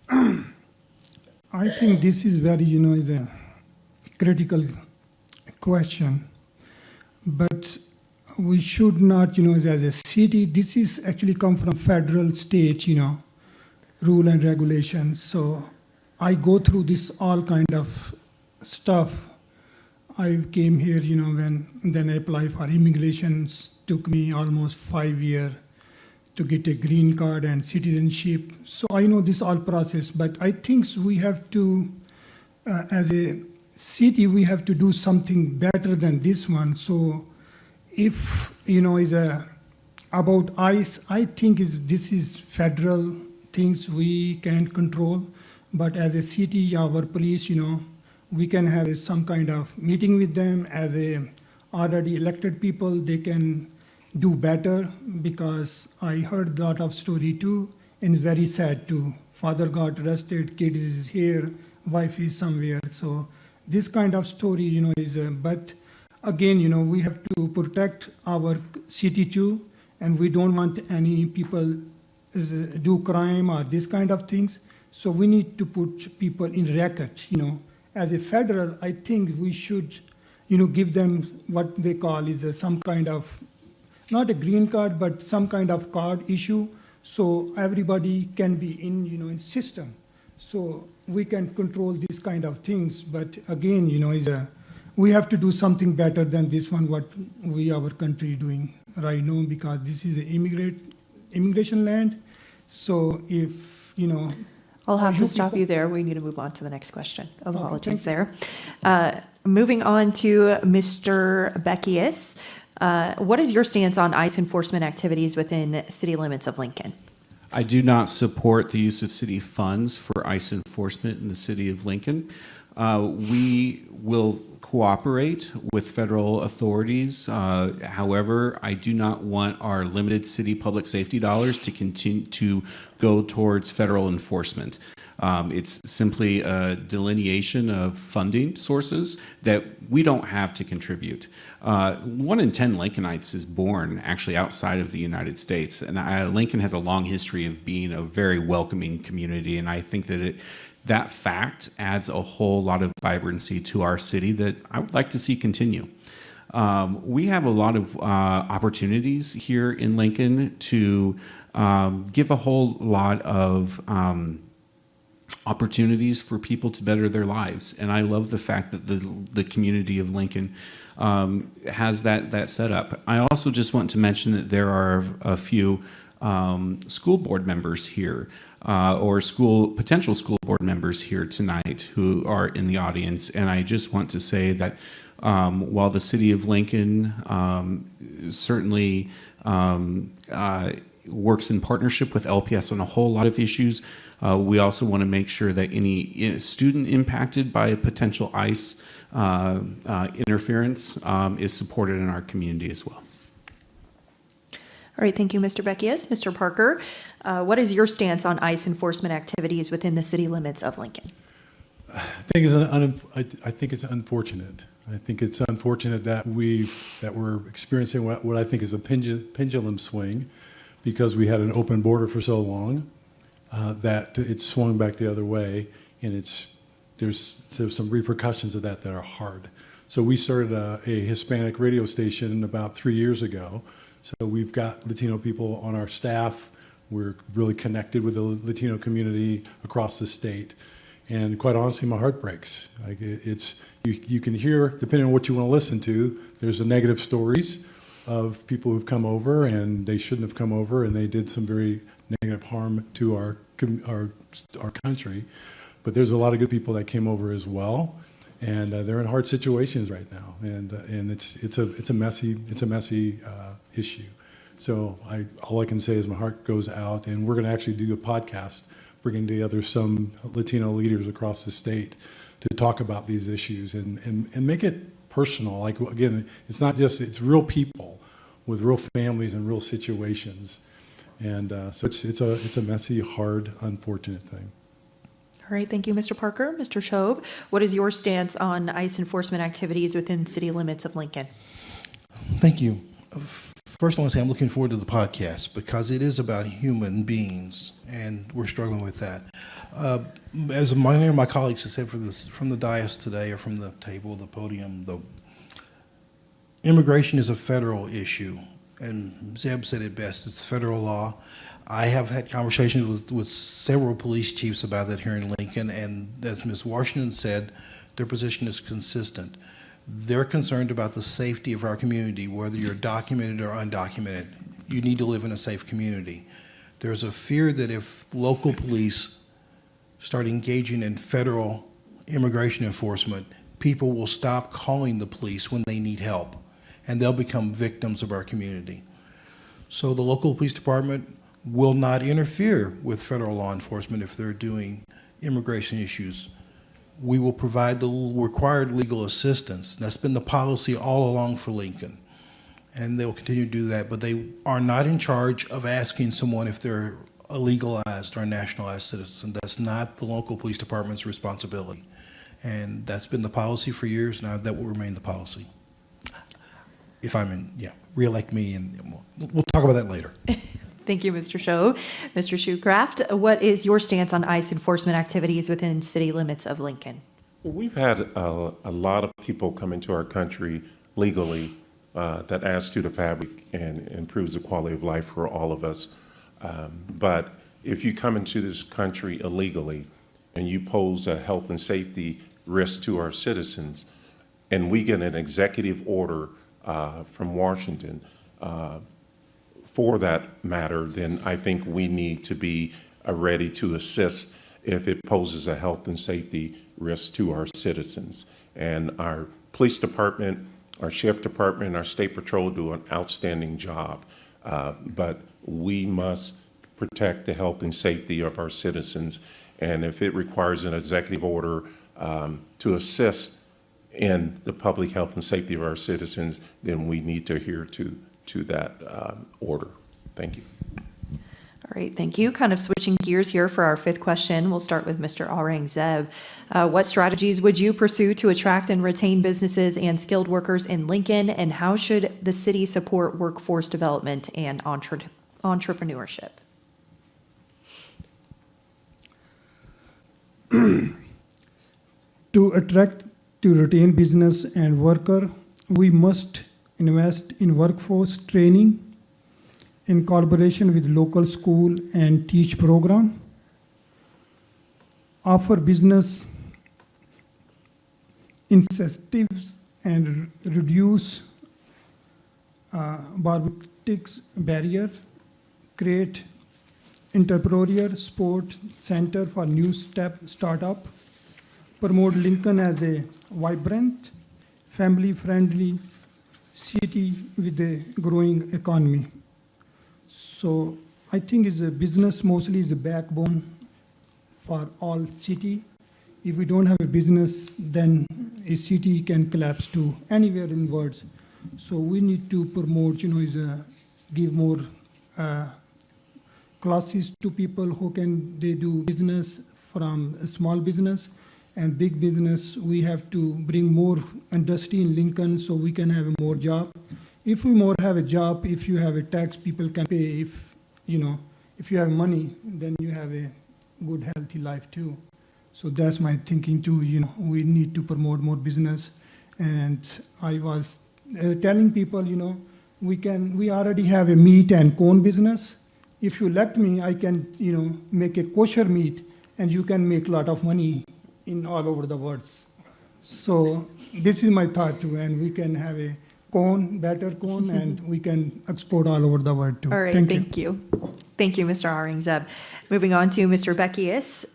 I think this is very, is a critical question, but we should not, as a city, this is actually come from federal, state, rule and regulations. So I go through this all kind of stuff. I came here, then I applied for immigration. Took me almost 5 years to get a green card and citizenship. So I know this all process, but I think we have to, as a city, we have to do something better than this one. So if, is about ICE, I think this is federal things we can't control, but as a city, our police, we can have some kind of meeting with them. As a already elected people, they can do better, because I heard a lot of story too, and it's very sad too. Father got arrested, kid is here, wife is somewhere. So this kind of story, is, but again, we have to protect our city too, and we don't want any people do crime or this kind of things. So we need to put people in record, As a federal, I think we should, give them what they call is some kind of, not a green card, but some kind of card issue, so everybody can be in, in system. So we can control these kind of things, but again, we have to do something better than this one, what our country doing right now, because this is an immigration land. So if, I'll have to you stop people- you there. We need to move on to the next question. Apologies thank there. Moving on to Mr. Beckius. What is your stance on ICE enforcement activities within city limits of Lincoln? I do not support the use of city funds for ICE enforcement in the city of Lincoln. We will cooperate with federal authorities. However, I do not want our limited city public safety dollars to continue to go towards federal enforcement. It's simply a delineation of funding sources that we don't have to contribute. 1 in 10 Lincolnites is born actually outside of the United States, and Lincoln has a long history of being a very welcoming community, and I think that that fact adds a whole lot of vibrancy to our city that I would like to see continue. We have a lot of opportunities here in Lincoln to give a whole lot of opportunities for people to better their lives. And I love the fact that the community of Lincoln has that set up. I also just want to mention that there are a few school board members here or potential school board members here tonight who are in the audience. And I just want to say that while the city of Lincoln certainly works in partnership with LPS on a whole lot of issues, we also want to make sure that any student impacted by a potential ICE interference is supported in our community as well. All right, thank you, Mr. Beckius. Mr. Parker, what is your stance on ICE enforcement activities within the city limits of Lincoln? I think it's unfortunate. I think it's unfortunate that we're experiencing what I think is a pendulum swing, because we had an open border for so long that it's swung back the other way, and there's some repercussions of that are hard. So we started a Hispanic radio station about 3 years ago. So we've got Latino people on our staff. We're really connected with the Latino community across the state. And quite honestly, my heart breaks. Like you can hear, depending on what you want to listen to, there's the negative stories of people who've come over and they shouldn't have come over, and they did some very negative harm to our country. But there's a lot of good people that came over as well, and they're in hard situations right now, and it's a messy issue. So all I can say is my heart goes out, and we're going to actually do a podcast bringing together some Latino leaders across the state to talk about these issues and make it personal. Like, again, it's real people with real families and real situations. And so it's a messy, hard, unfortunate thing. All right, thank you, Mr. Parker. Mr. Shobe, what is your stance on ICE enforcement activities within city limits of Lincoln? Thank you. First, I want to say I'm looking forward to the podcast because it is about human beings, and we're struggling with that. As many of my colleagues have said from the dais today or from the table, the podium, immigration is a federal issue, and Zeb said it best. It's federal law. I have had conversations with several police chiefs about that here in Lincoln, and as Ms. Washington said, their position is consistent. They're concerned about the safety of our community, whether you're documented or undocumented. You need to live in a safe community. There's a fear that if local police start engaging in federal immigration enforcement, people will stop calling the police when they need help, and they'll become victims of our community. So the local police department will not interfere with federal law enforcement if they're doing immigration issues. We will provide the required legal assistance. That's been the policy all along for Lincoln, and they will continue to do that, but they are not in charge of asking someone if they're a legalized or a nationalized citizen. That's not the local police department's responsibility, and that's been the policy for years now. That will remain the policy. If reelect me, and we'll talk about that later. Thank you, Mr. Shobe. Mr. Shoecraft, what is your stance on ICE enforcement activities within city limits of Lincoln? Well, we've had a lot of people come into our country legally that adds to the fabric and improves the quality of life for all of us. But if you come into this country illegally and you pose a health and safety risk to our citizens, and we get an executive order from Washington for that matter, then I think we need to be ready to assist if it poses a health and safety risk to our citizens. And our police department, our sheriff department, our state patrol do an outstanding job. But we must protect the health and safety of our citizens. And if it requires an executive order to assist in the public health and safety of our citizens, then we need to adhere to that order. Thank you. All right, thank you. Kind of switching gears here for our fifth question. We'll start with Mr. Aurangzeb. What strategies would you pursue to attract and retain businesses and skilled workers in Lincoln, and how should the city support workforce development and entrepreneurship? To attract, to retain business and worker, we must invest in workforce training in collaboration with local school and teach program, offer business incentives and reduce bureaucratic barrier, create entrepreneurial support center for new startup, promote Lincoln as a vibrant, family-friendly city with a growing economy. So I think is a business mostly is a backbone for all city. If we don't have a business, then a city can collapse to anywhere in the world. So we need to promote, give more classes to people who can they do business from a small business and big business. We have to bring more industry in Lincoln so we can have more job. If we more have a job, if you have a tax, people can pay. If you have money, then you have a good, healthy life too. So that's my thinking too. We need to promote more business. And I was telling people, we already have a meat and corn business. If you elect me, I can, make a kosher meat, and you can make a lot of money in all over the world. So this is my thought too, and we can have a better corn, and we can export all over the world too. All right, thank you. Thank you, Mr. Aurangzeb. Moving on to Mr. Beckius.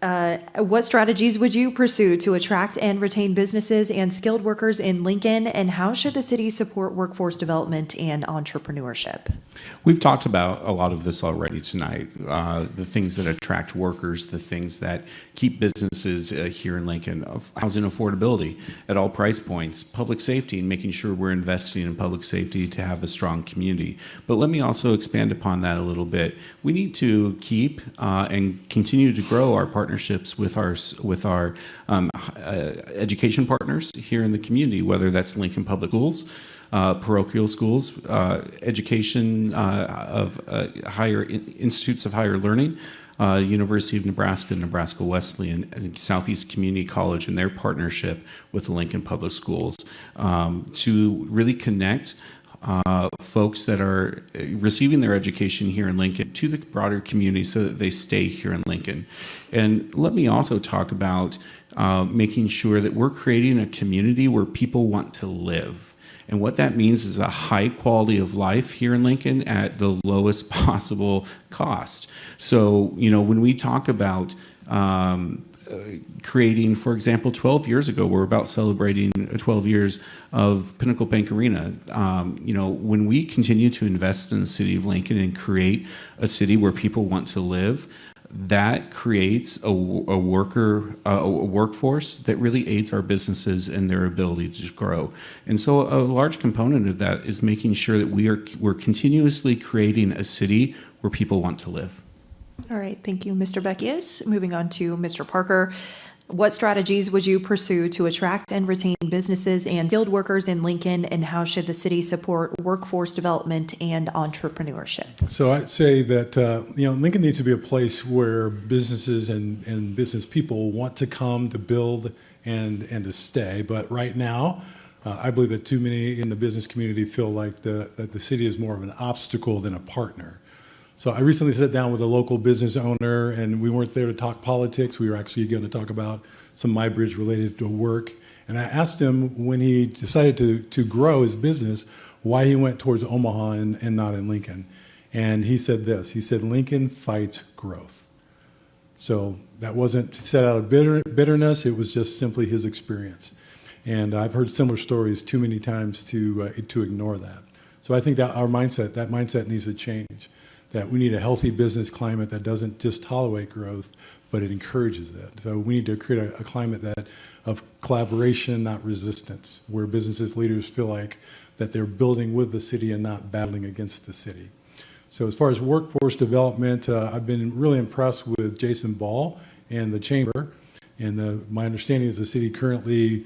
What strategies would you pursue to attract and retain businesses and skilled workers in Lincoln, and how should the city support workforce development and entrepreneurship? We've talked about a lot of this already tonight. The things that attract workers, the things that keep businesses here in Lincoln, housing affordability at all price points, public safety, and making sure we're investing in public safety to have a strong community. But let me also expand upon that a little bit. We need to keep and continue to grow our partnerships with our education partners here in the community, whether that's Lincoln Public Schools, parochial schools, education of higher institutes of higher learning, University of Nebraska, Nebraska Wesleyan, and Southeast Community College, and their partnership with the Lincoln Public Schools to really connect folks that are receiving their education here in Lincoln to the broader community so that they stay here in Lincoln. And let me also talk about making sure that we're creating a community where people want to live. And what that means is a high quality of life here in Lincoln at the lowest possible cost. So, when we talk about creating, for example, 12 years ago, we're about celebrating 12 years of Pinnacle Bank Arena. When we continue to invest in the city of Lincoln and create a city where people want to live, that creates a workforce that really aids our businesses in their ability to grow. And so a large component of that is making sure that we're continuously creating a city where people want to live. All right, thank you, Mr. Beckius. Moving on to Mr. Parker. What strategies would you pursue to attract and retain businesses and skilled workers in Lincoln, and how should the city support workforce development and entrepreneurship? So I'd say that Lincoln needs to be a place where businesses and business people want to come to build and to stay. But right now, I believe that too many in the business community feel like that the city is more of an obstacle than a partner. So I recently sat down with a local business owner, and we weren't there to talk politics. We were actually going to talk about some MyBridge related to work. And I asked him when he decided to grow his business, why he went towards Omaha and not in Lincoln. And he said this, he said, Lincoln fights growth. So that wasn't set out of bitterness, it was just simply his experience. And I've heard similar stories too many times to ignore that. So I think that that mindset needs to change, that we need a healthy business climate that doesn't just tolerate growth, but it encourages it. So we need to create a climate of collaboration, not resistance, where businesses leaders feel like that they're building with the city and not battling against the city. So as far as workforce development, I've been really impressed with Jason Ball and the Chamber. And my understanding is the city currently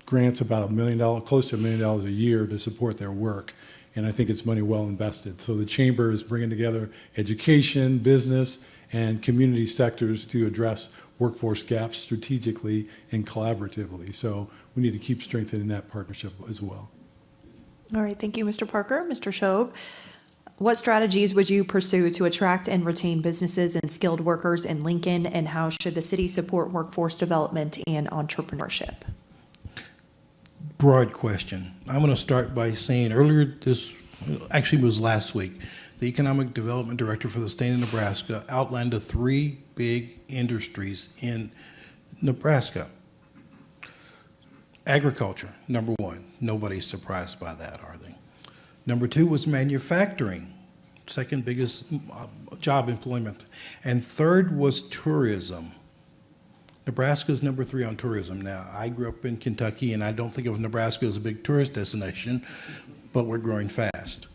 grants about $1 million, close to $1 million a year to support their work. And I think it's money well invested. So the Chamber is bringing together education, business, and community sectors to address workforce gaps strategically and collaboratively. So we need to keep strengthening that partnership as well. All right, thank you, Mr. Parker. Mr. Shob, what strategies would you pursue to attract and retain businesses and skilled workers in Lincoln, and how should the city support workforce development and entrepreneurship? Broad question. I'm going to start by saying actually it was last week, the Economic Development Director for the state of Nebraska outlined the 3 big industries in Nebraska. Agriculture, number 1. Nobody's surprised by that, are they? Number 2 was manufacturing, second biggest job employment. And third was tourism. Nebraska's number 3 on tourism. Now, I grew up in Kentucky, and I don't think of Nebraska as a big tourist destination, but we're growing fast.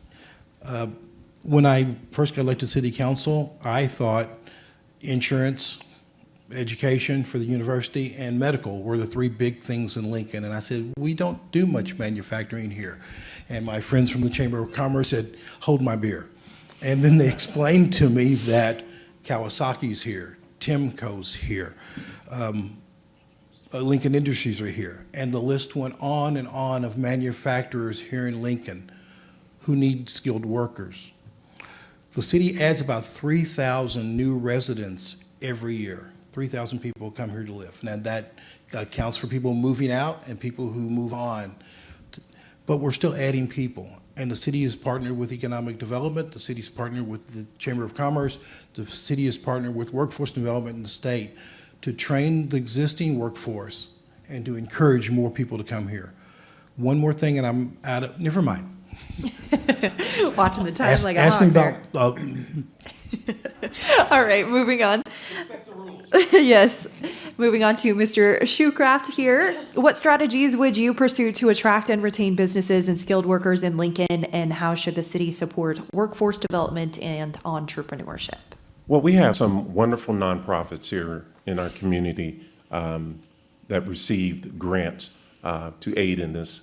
When I first got elected to city council, I thought insurance, education for the university, and medical were the 3 big things in Lincoln. And I said, we don't do much manufacturing here. And my friends from the Chamber of Commerce said, hold my beer. And then they explained to me that Kawasaki's here, Timco's here, Lincoln Industries are here. And the list went on and on of manufacturers here in Lincoln who need skilled workers. The city adds about 3,000 new residents every year. 3,000 people come here to live. Now that accounts for people moving out and people who move on. But we're still adding people. And the city is partnered with economic development. The city's partnered with the Chamber of Commerce. The city is partnered with workforce development in the state to train the existing workforce and to encourage more people to come here. One more thing, and I'm out of, never mind. Watching the time like a ask hawk me there. about All right, moving on. Yes, moving on to Mr. Shoecraft here. What strategies would you pursue to attract and retain businesses and skilled workers in Lincoln, and how should the city support workforce development and entrepreneurship? Well, we have some wonderful nonprofits here in our community that received grants to aid in this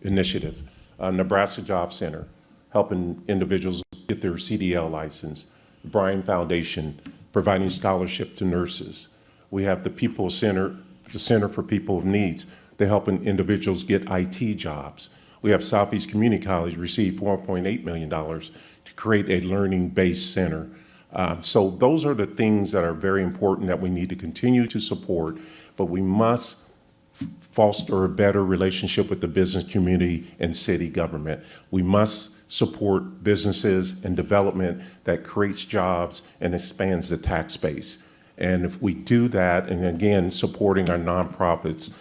initiative. Nebraska Job Center, helping individuals get their CDL license. The Bryan Foundation, providing scholarship to nurses. We have the People Center, the Center for People of Needs. They're helping individuals get IT jobs. We have Southeast Community College receive $4.8 million to create a learning-based center. So those are the things that are very important that we need to continue to support, but we must foster a better relationship with the business community and city government. We must support businesses and development that creates jobs and expands the tax base. And if we do that, and again, supporting our nonprofits,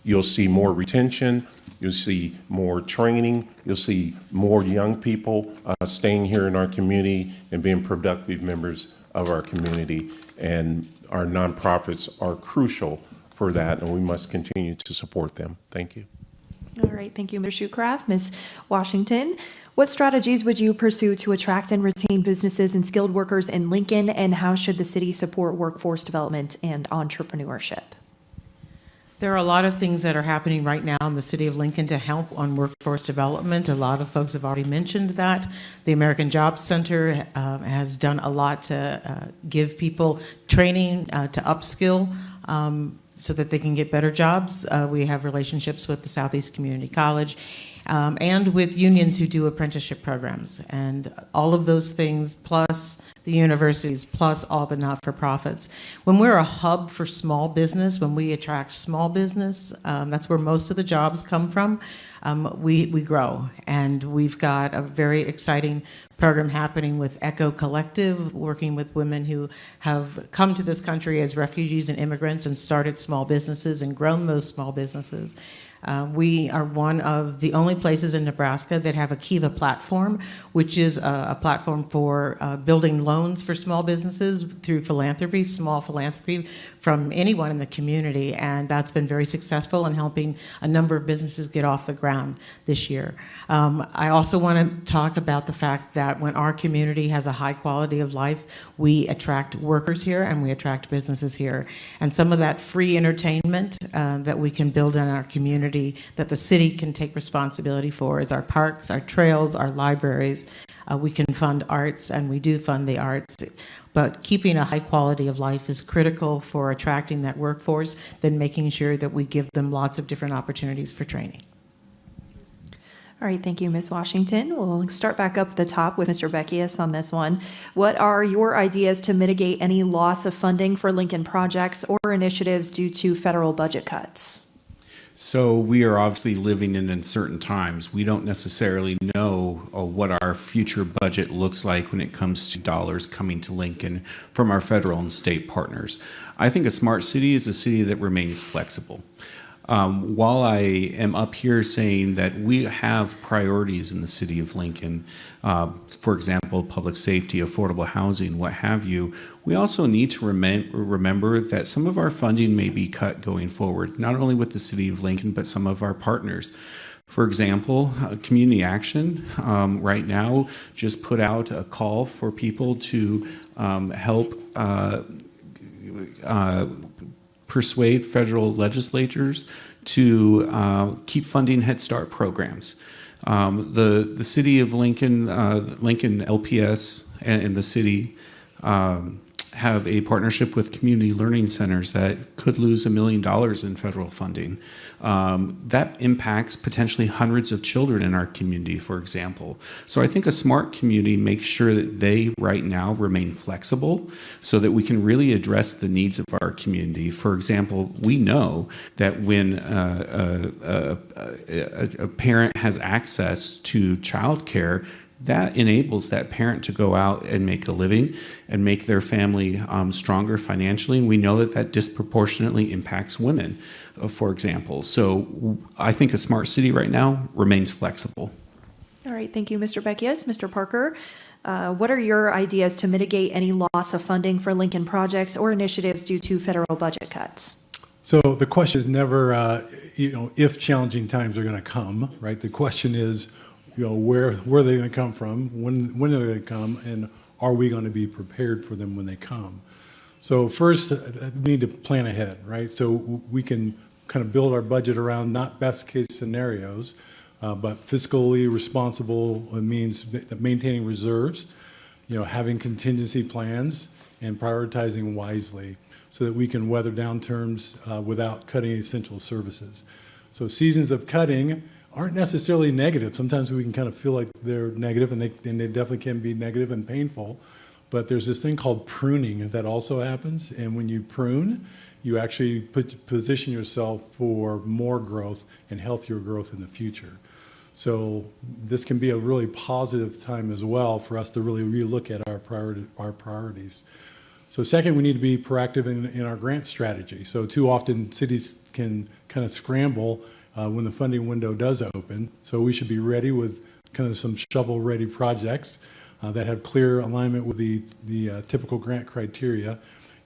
you'll see more retention, you'll see more training, you'll see more young people staying here in our community and being productive members of our community. And our nonprofits are crucial for that, and we must continue to support them. Thank you. All right, thank you, Mr. Shoecraft. Ms. Washington, what strategies would you pursue to attract and retain businesses and skilled workers in Lincoln, and how should the city support workforce development and entrepreneurship? There are a lot of things that are happening right now in the city of Lincoln to help on workforce development. A lot of folks have already mentioned that. The American Job Center has done a lot to give people training to upskill so that they can get better jobs. We have relationships with the Southeast Community College. and with unions who do apprenticeship programs. And all of those things, plus the universities, plus all the not-for-profits. When we're a hub for small business, when we attract small business, that's where most of the jobs come from, we grow. And we've got a very exciting program happening with Echo Collective, working with women who have come to this country as refugees and immigrants and started small businesses and grown those small businesses. We are one of the only places in Nebraska that have a Kiva platform, which is a platform for building loans for small businesses through philanthropy, small philanthropy from anyone in the community, and that's been very successful in helping a number of businesses get off the ground this year. I also want to talk about the fact that when our community has a high quality of life, we attract workers here and we attract businesses here. And some of that free entertainment that we can build in our community that the city can take responsibility for is our parks, our trails, our libraries. We can fund arts, and we do fund the arts. But keeping a high quality of life is critical for attracting that workforce, then making sure that we give them lots of different opportunities for training. All right, thank you, Ms. Washington. We'll start back up at the top with Mr. Beckius on this one. What are your ideas to mitigate any loss of funding for Lincoln projects or initiatives due to federal budget cuts? So we are obviously living in uncertain times. We don't necessarily know what our future budget looks like when it comes to dollars coming to Lincoln from our federal and state partners. I think a smart city is a city that remains flexible. While I am up here saying that we have priorities in the city of Lincoln, for example, public safety, affordable housing, what have you, we also need to remember that some of our funding may be cut going forward, not only with the city of Lincoln, but some of our partners. For example, Community Action right now just put out a call for people to help persuade federal legislatures to keep funding Head Start programs. The city of Lincoln, Lincoln LPS and the city have a partnership with community learning centers that could lose $1 million in federal funding. That impacts potentially hundreds of children in our community, for example. So I think a smart community makes sure that they right now remain flexible so that we can really address the needs of our community. For example, we know that when a parent has access to childcare, that enables that parent to go out and make a living and make their family stronger financially. And we know that that disproportionately impacts women, for example. So I think a smart city right now remains flexible. All right, thank you, Mr. Beckius. Mr. Parker, what are your ideas to mitigate any loss of funding for Lincoln projects or initiatives due to federal budget cuts? So the question is never, if challenging times are going to come, right? The question is, where are they going to come from? When are they going to come? And are we going to be prepared for them when they come? So first, we need to plan ahead, right? So we can kind of build our budget around not best case scenarios, but fiscally responsible means maintaining reserves, having contingency plans and prioritizing wisely so that we can weather downturns without cutting essential services. So seasons of cutting aren't necessarily negative. Sometimes we can kind of feel like they're negative, and they definitely can be negative and painful. But there's this thing called pruning that also happens. And when you prune, you actually position yourself for more growth and healthier growth in the future. So this can be a really positive time as well for us to really relook at our priorities. So second, we need to be proactive in our grant strategy. So too often cities can kind of scramble when the funding window does open. So we should be ready with kind of some shovel-ready projects that have clear alignment with the typical grant criteria,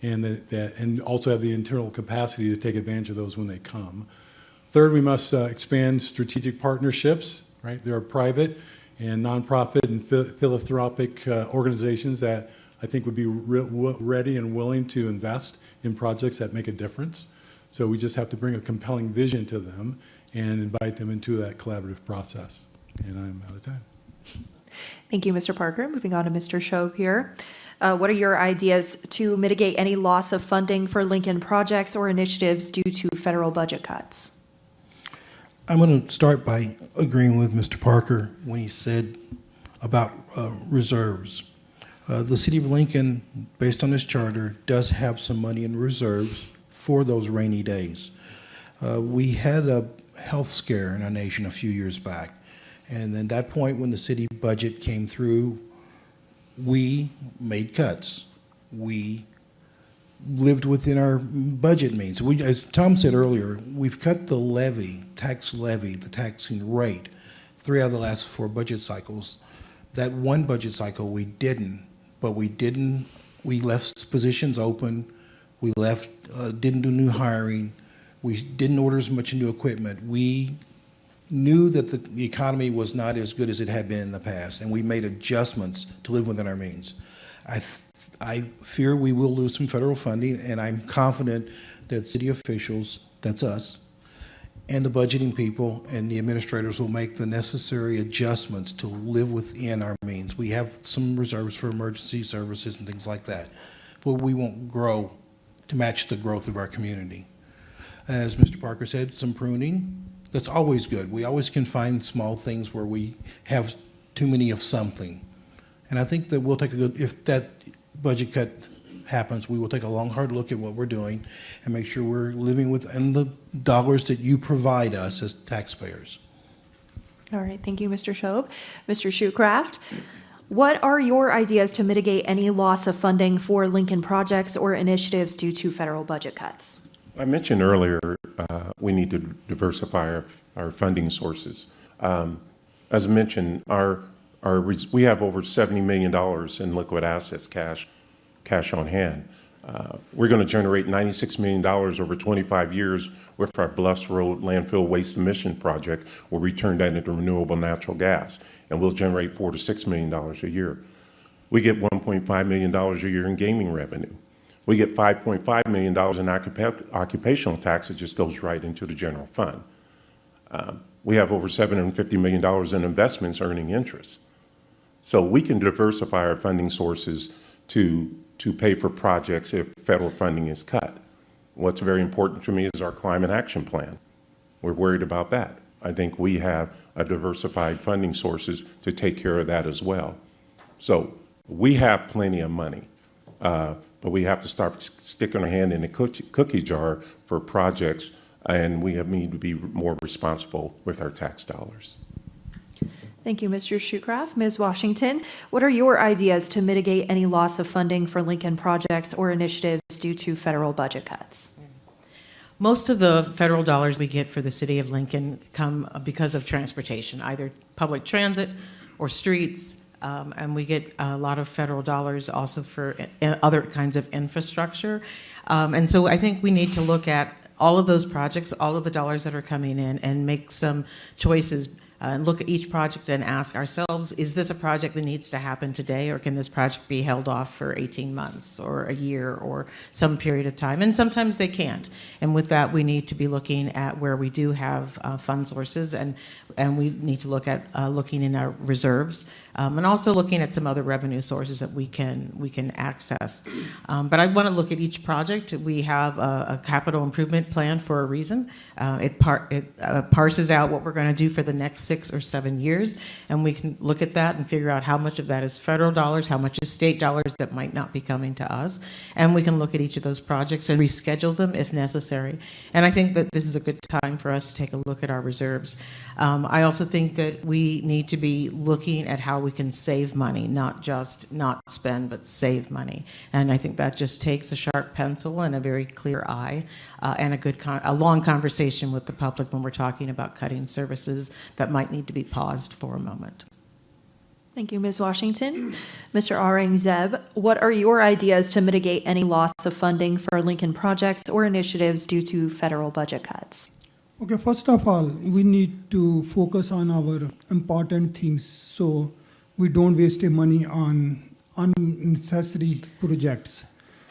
and also have the internal capacity to take advantage of those when they come. Third, we must expand strategic partnerships, right? There are private and nonprofit and philanthropic organizations that I think would be ready and willing to invest in projects that make a difference. So we just have to bring a compelling vision to them and invite them into that collaborative process. And I'm out of time. Thank you, Mr. Parker. Moving on to Mr. Shope here. What are your ideas to mitigate any loss of funding for Lincoln projects or initiatives due to federal budget cuts? I'm going to start by agreeing with Mr. Parker when he said about reserves. The city of Lincoln, based on this charter, does have some money in reserves for those rainy days. We had a health scare in our nation a few years back, and at that point when the city budget came through, we made cuts. We lived within our budget means. We, as Tom said earlier, we've cut the levy, the taxing rate, 3 out of the last 4 budget cycles. That one budget cycle we didn't, but we left positions open, we didn't do new hiring, we didn't order as much new equipment. We knew that the economy was not as good as it had been in the past, and we made adjustments to live within our means. I fear we will lose some federal funding, and I'm confident that city officials, that's us, and the budgeting people and the administrators will make the necessary adjustments to live within our means. We have some reserves for emergency services and things like that, but we won't grow to match the growth of our community. As Mr. Parker said, some pruning, that's always good. We always can find small things where we have too many of something. And I think that we'll take if that budget cut happens, we will take a long, hard look at what we're doing and make sure we're living within the dollars that you provide us as taxpayers. All right, thank you, Mr. Shob. Mr. Shoecraft, what are your ideas to mitigate any loss of funding for Lincoln projects or initiatives due to federal budget cuts? I mentioned earlier we need to diversify our funding sources. As I mentioned, we have over $70 million in liquid assets, cash on hand. We're going to generate $96 million over 25 years with our Bluffs Road landfill waste emission project, where we turn that into renewable natural gas, and we'll generate $4 to $6 million a year. We get $1.5 million a year in gaming revenue. We get $5.5 million in occupational tax. It just goes right into the general fund. We have over $750 million in investments earning interest. So we can diversify our funding sources to pay for projects if federal funding is cut. What's very important to me is our climate action plan. We're worried about that. I think we have a diversified funding sources to take care of that as well. So we have plenty of money, but we have to start sticking our hand in the cookie jar for projects, and we need to be more responsible with our tax dollars. Thank you, Mr. Shoecraft. Ms. Washington, what are your ideas to mitigate any loss of funding for Lincoln projects or initiatives due to federal budget cuts? Most of the federal dollars we get for the city of Lincoln come because of transportation, either public transit or streets, and we get a lot of federal dollars also for other kinds of infrastructure. And so I think we need to look at all of those projects, all of the dollars that are coming in, and make some choices and look at each project and ask ourselves, is this a project that needs to happen today, or can this project be held off for 18 months or a year or some period of time? And sometimes they can't. And with that, we need to be looking at where we do have fund sources, and we need to look at looking in our reserves, and also looking at some other revenue sources that we can access. But I want to look at each project. We have a capital improvement plan for a reason. It parses out what we're going to do for the next 6 or 7 years, and we can look at that and figure out how much of that is federal dollars, how much is state dollars that might not be coming to us, and we can look at each of those projects and reschedule them if necessary. And I think that this is a good time for us to take a look at our reserves. I also think that we need to be looking at how we can save money, not just not spend, but save money. And I think that just takes a sharp pencil and a very clear eye, and a long conversation with the public when we're talking about cutting services that might need to be paused for a moment. Thank you, Ms. Washington. Mr. Aurangzeb, what are your ideas to mitigate any loss of funding for Lincoln projects or initiatives due to federal budget cuts? Okay, first of all, we need to focus on our important things so we don't waste money on unnecessary projects.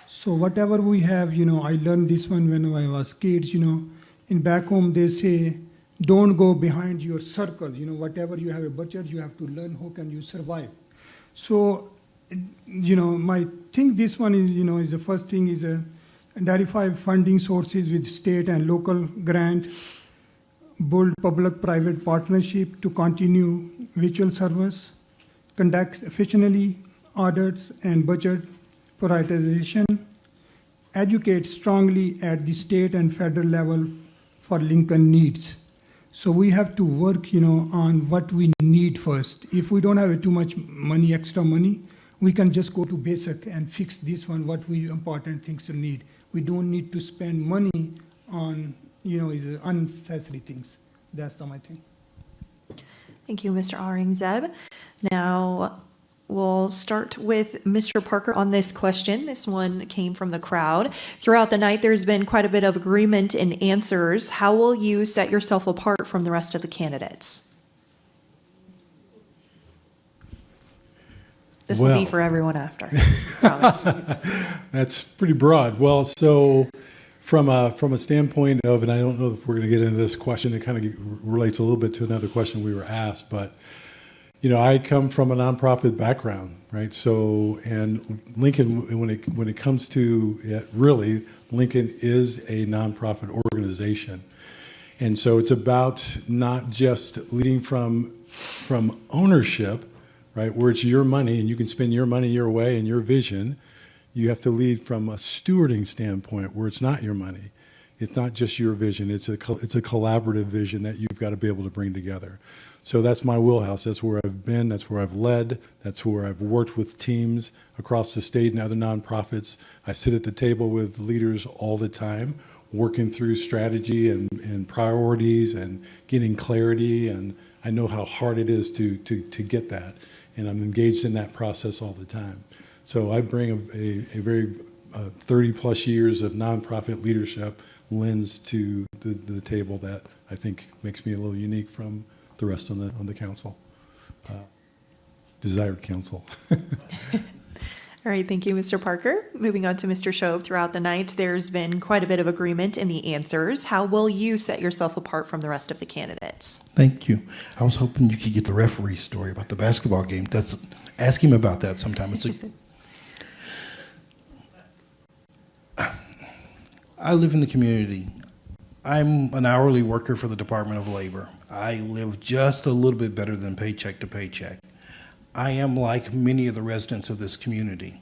So whatever we have, I learned this one when I was kids, in back home they say, don't go behind your circle. Whatever you have a budget, you have to learn how can you survive. So, my think this one is the first thing is identify funding sources with state and local grant. build public-private partnership to continue virtual service, conduct efficiently audits and budget prioritization, educate strongly at the state and federal level for Lincoln needs. So we have to work, on what we need first. If we don't have too much money, extra money, we can just go to basic and fix this one, what we important things to need. We don't need to spend money on, is unnecessary things. That's my thing. Thank you, Mr. Aurangzeb. Now, we'll start with Mr. Parker on this question. This one came from the crowd. Throughout the night, there's been quite a bit of agreement in answers. How will you set yourself apart from the rest of the candidates? This will be Well. for everyone after, promise. That's pretty broad. Well, so from a standpoint of, and I don't know if we're going to get into this question, it kind of relates a little bit to another question we were asked, but I come from a nonprofit background, right? So, and Lincoln, when it comes to it, really, Lincoln is a nonprofit organization, and so it's about not just leading from ownership, right, where it's your money and you can spend your money your way and your vision. You have to lead from a stewarding standpoint where it's not your money. It's not just your vision. It's a collaborative vision that you've got to be able to bring together. So that's my wheelhouse. That's where I've been. That's where I've led. That's where I've worked with teams across the state and other nonprofits. I sit at the table with leaders all the time, working through strategy and priorities and getting clarity. And I know how hard it is to get that. And I'm engaged in that process all the time. So I bring a very 30 plus years of nonprofit leadership lens to the table that I think makes me a little unique from the rest on the council, desired council. All right, thank you, Mr. Parker. Moving on to Mr. Shobe. Throughout the night, there's been quite a bit of agreement in the answers. How will you set yourself apart from the rest of the candidates? Thank you. I was hoping you could get the referee story about the basketball game. Ask him about that sometime. I live in the community. I'm an hourly worker for the Department of Labor. I live just a little bit better than paycheck to paycheck. I am like many of the residents of this community.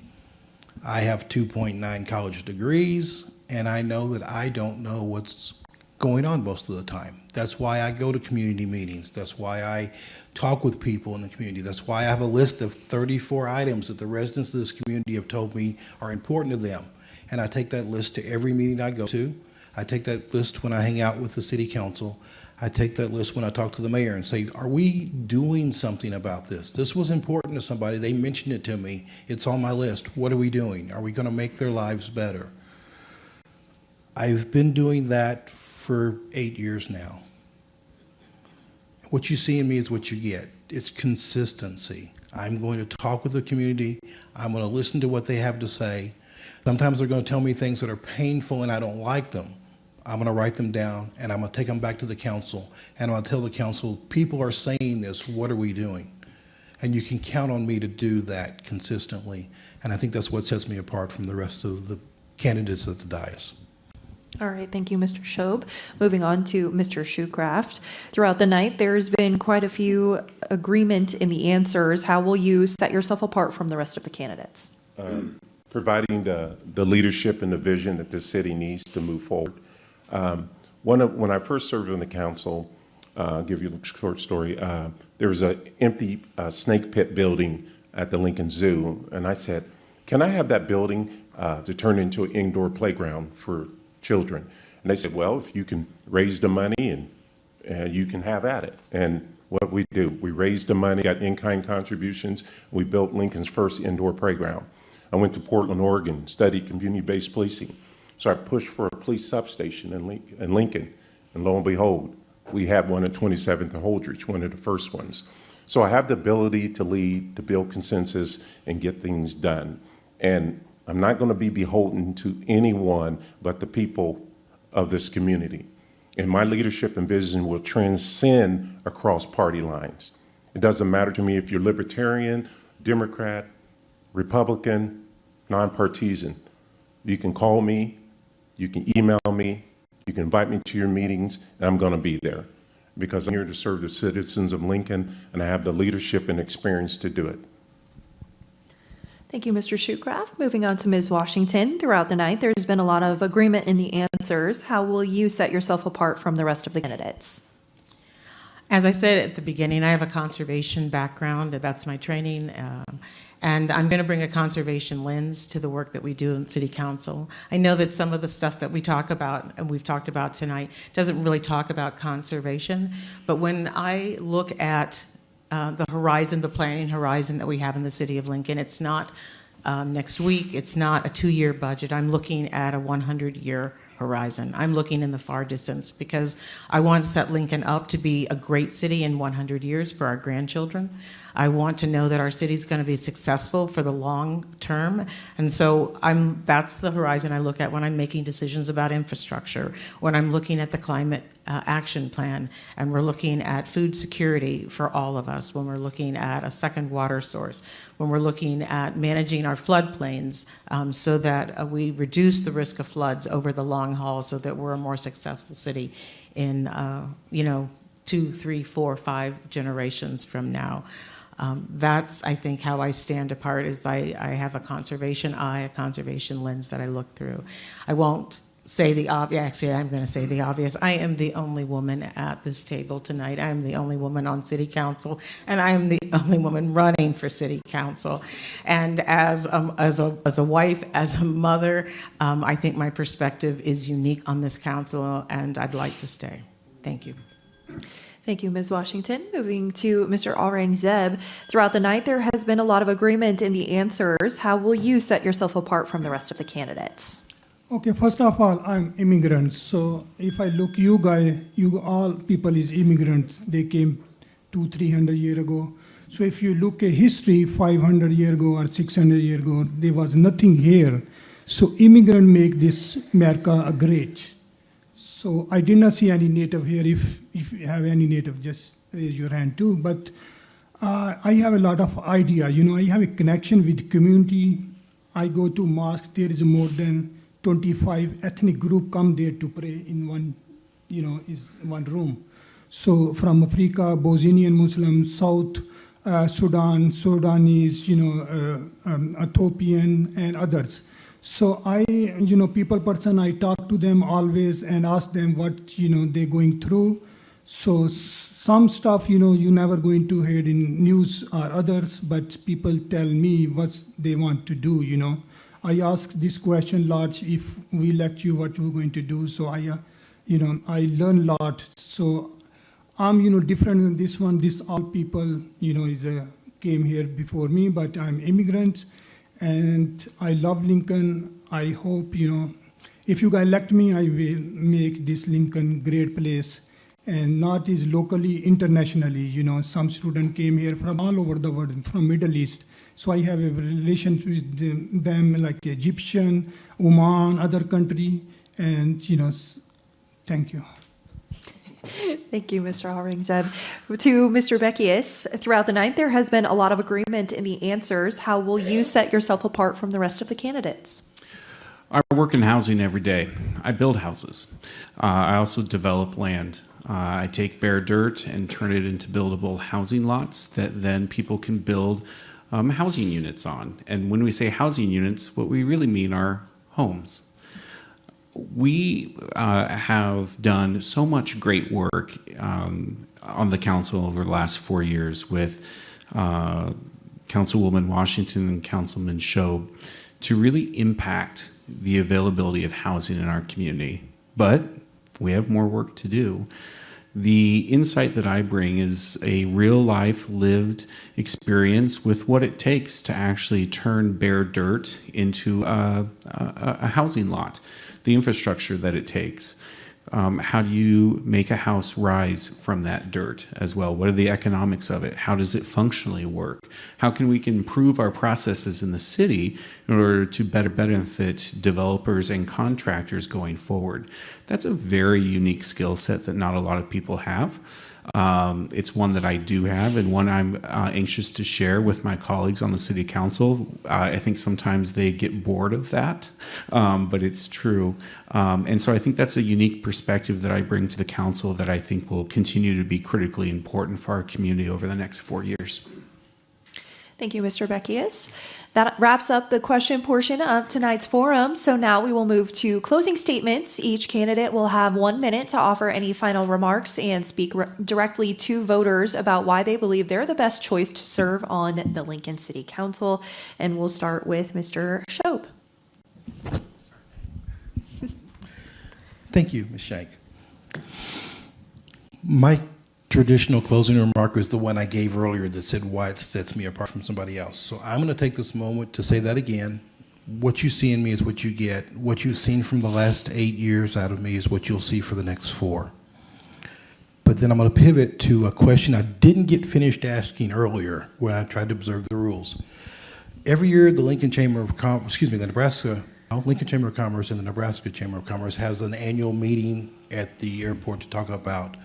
I have 2.9 college degrees, and I know that I don't know what's going on most of the time. That's why I go to community meetings. That's why I talk with people in the community. That's why I have a list of 34 items that the residents of this community have told me are important to them. And I take that list to every meeting I go to. I take that list when I hang out with the city council. I take that list when I talk to the mayor and say, are we doing something about this? This was important to somebody. They mentioned it to me. It's on my list. What are we doing? Are we going to make their lives better? I've been doing that for 8 years now. What you see in me is what you get. It's consistency. I'm going to talk with the community. I'm going to listen to what they have to say. Sometimes they're going to tell me things that are painful and I don't like them. I'm going to write them down and I'm going to take them back to the council and I'm going to tell the council, people are saying this, what are we doing? And you can count on me to do that consistently. And I think that's what sets me apart from the rest of the candidates at the dais. All right, thank you, Mr. Shobe. Moving on to Mr. Shoecraft. Throughout the night, there's been quite a few agreement in the answers. How will you set yourself apart from the rest of the candidates? Providing the leadership and the vision that this city needs to move forward. When I first served on the council, I'll give you a short story. There was an empty snake pit building at the Lincoln Zoo, and I said, can I have that building to turn into an indoor playground for children? And they said, well, if you can raise the money and you can have at it. And what we do, we raised the money, got in-kind contributions, we built Lincoln's first indoor playground. I went to Portland, Oregon, studied community-based policing. So I pushed for a police substation in Lincoln, and lo and behold, we have one at 27th and Holdridge, one of the first ones. So I have the ability to lead, to build consensus, and get things done. And I'm not going to be beholden to anyone but the people of this community. And my leadership and vision will transcend across party lines. It doesn't matter to me if you're Libertarian, Democrat, Republican, nonpartisan. You can call me, you can email me, you can invite me to your meetings, and I'm going to be there. because I'm here to serve the citizens of Lincoln, and I have the leadership and experience to do it. Thank you, Mr. Shoecraft. Moving on to Ms. Washington. Throughout the night, there's been a lot of agreement in the answers. How will you set yourself apart from the rest of the candidates? As I said at the beginning, I have a conservation background. That's my training. And I'm going to bring a conservation lens to the work that we do in City Council. I know that some of the stuff that we talk about, and we've talked about tonight, doesn't really talk about conservation. But when I look at the horizon, the planning horizon that we have in the city of Lincoln, it's not next week, it's not a 2-year budget. I'm looking at a 100-year horizon. I'm looking in the far distance because I want to set Lincoln up to be a great city in 100 years for our grandchildren. I want to know that our city is going to be successful for the long term. And so that's the horizon I look at when I'm making decisions about infrastructure, when I'm looking at the climate action plan, and we're looking at food security for all of us, when we're looking at a second water source, when we're looking at managing our floodplains so that we reduce the risk of floods over the long haul so that we're a more successful city in 2, 3, 4, 5 generations from now. That's, I think, how I stand apart is I have a conservation eye, a conservation lens that I look through. I won't say the obvious. Actually, I'm going to say the obvious. I am the only woman at this table tonight. I am the only woman on City Council, and I am the only woman running for City Council. And as a wife, as a mother, I think my perspective is unique on this council, and I'd like to stay. Thank you. Thank you, Ms. Washington. Moving to Mr. Aurangzeb. Throughout the night, there has been a lot of agreement in the answers. How will you set yourself apart from the rest of the candidates? Okay, first of all, I'm immigrant. So if I look, you guys, you all people is immigrants. They came 200-300 years ago. So if you look at history, 500 years ago or 600 years ago, there was nothing here. So immigrant make this America a great. So I did not see any native here. If you have any native, just raise your hand too. But I have a lot of idea. I have a connection with community. I go to mosque. There is more than 25 ethnic group come there to pray in one, is one room. So from Africa, Bosnian Muslims, South Sudan, Sudanese, Ethiopian, and others. So I talk to them always and ask them what, they're going through. So some stuff, you're never going to hear in news or others, but people tell me what they want to do, I ask this question large, if we elect you, what you're going to do. So I learn a lot. So I'm, different than this one. This all people, came here before me, but I'm immigrant. And I love Lincoln. I hope, if you guys elect me, I will make this Lincoln great place. And not is locally, internationally. Some students came here from all over the world, from Middle East. So I have a relation with them like Egyptian, Oman, other country. And, thank you. Thank you, Mr. Aurangzeb. To Mr. Beckius, throughout the night, there has been a lot of agreement in the answers. How will you set yourself apart from the rest of the candidates? I work in housing every day. I build houses. I also develop land. I take bare dirt and turn it into buildable housing lots that then people can build housing units on. And when we say housing units, what we really mean are homes. We have done so much great work on the council over the last 4 years with Councilwoman Washington and Councilman Shobe to really impact the availability of housing in our community. But we have more work to do. The insight that I bring is a real-life lived experience with what it takes to actually turn bare dirt into a housing lot, the infrastructure that it takes. How do you make a house rise from that dirt as well? What are the economics of it? How does it functionally work? How can we improve our processes in the city in order to better benefit developers and contractors going forward? That's a very unique skill set that not a lot of people have. It's one that I do have and one I'm anxious to share with my colleagues on the city council. I think sometimes they get bored of that, but it's true. And so I think that's a unique perspective that I bring to the council that I think will continue to be critically important for our community over the next 4 years. Thank you, Mr. Beckius. That wraps up the question portion of tonight's forum. So now we will move to closing statements. Each candidate will have 1 minute to offer any final remarks and speak directly to voters about why they believe they're the best choice to serve on the Lincoln City Council. And we'll start with Mr. Shope. Thank you, Ms. Shank. My traditional closing remark is the one I gave earlier that said why it sets me apart from somebody else. So I'm going to take this moment to say that again. What you see in me is what you get. What you've seen from the last 8 years out of me is what you'll see for the next 4. But then I'm going to pivot to a question I didn't get finished asking earlier when I tried to observe the rules. Every year, the Lincoln Chamber of the Nebraska Lincoln Chamber of Commerce and the Nebraska Chamber of Commerce has an annual meeting at the airport to talk about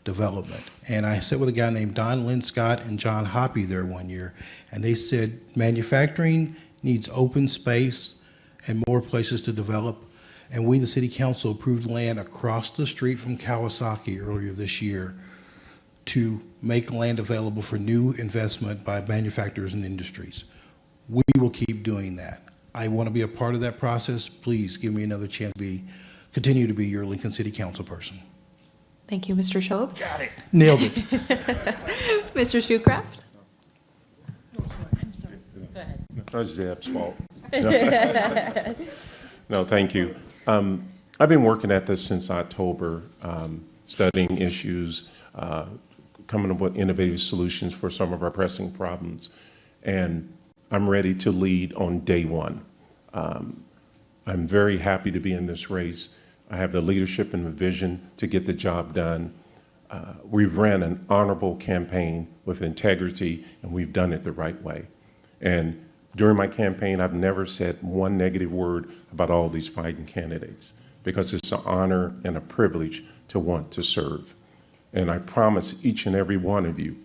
development. And I sat with a guy named Don Linscott and John Hoppy there one year, and they said manufacturing needs open space and more places to develop. And we, the city council, approved land across the street from Kawasaki earlier this year to make land available for new investment by manufacturers and industries. We will keep doing that. I want to be a part of that process. Please give me another chance to continue to be your Lincoln City Council person. Thank you, Mr. Shope. Got it. Nailed it. Mr. Shoecraft. That's Zeb's fault. No, thank you. I've been working at this since October, studying issues, coming up with innovative solutions for some of our pressing problems. And I'm ready to lead on day one. I'm very happy to be in this race. I have the leadership and the vision to get the job done. We've ran an honorable campaign with integrity, and we've done it the right way. And during my campaign, I've never said one negative word about all these fighting candidates, because it's an honor and a privilege to want to serve. And I promise each and every one of you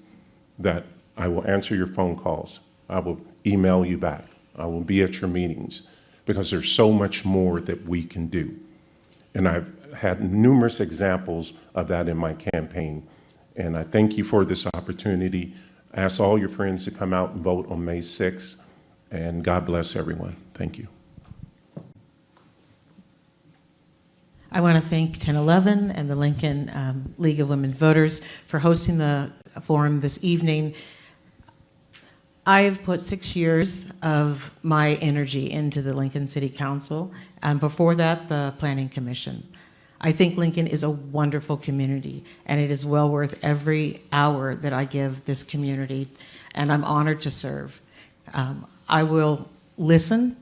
that I will answer your phone calls. I will email you back. I will be at your meetings, because there's so much more that we can do. And I've had numerous examples of that in my campaign. And I thank you for this opportunity. I ask all your friends to come out and vote on May 6th. And God bless everyone. Thank you. I want to thank 1011 and the Lincoln League of Women Voters for hosting the forum this evening. I've put 6 years of my energy into the Lincoln City Council, and before that, the Planning Commission. I think Lincoln is a wonderful community, and it is well worth every hour that I give this community, and I'm honored to serve. I will listen.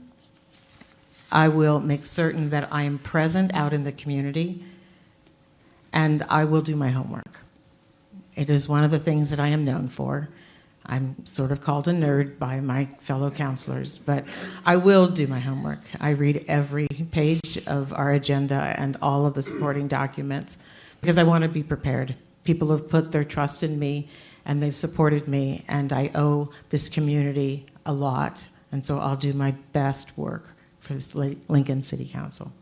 I will make certain that I am present out in the community, and I will do my homework. It is one of the things that I am known for. I'm sort of called a nerd by my fellow counselors, but I will do my homework. I read every page of our agenda and all of the supporting documents because I want to be prepared. People have put their trust in me and they've supported me, and I owe this community a lot, and so I'll do my best work for this Lincoln City Council.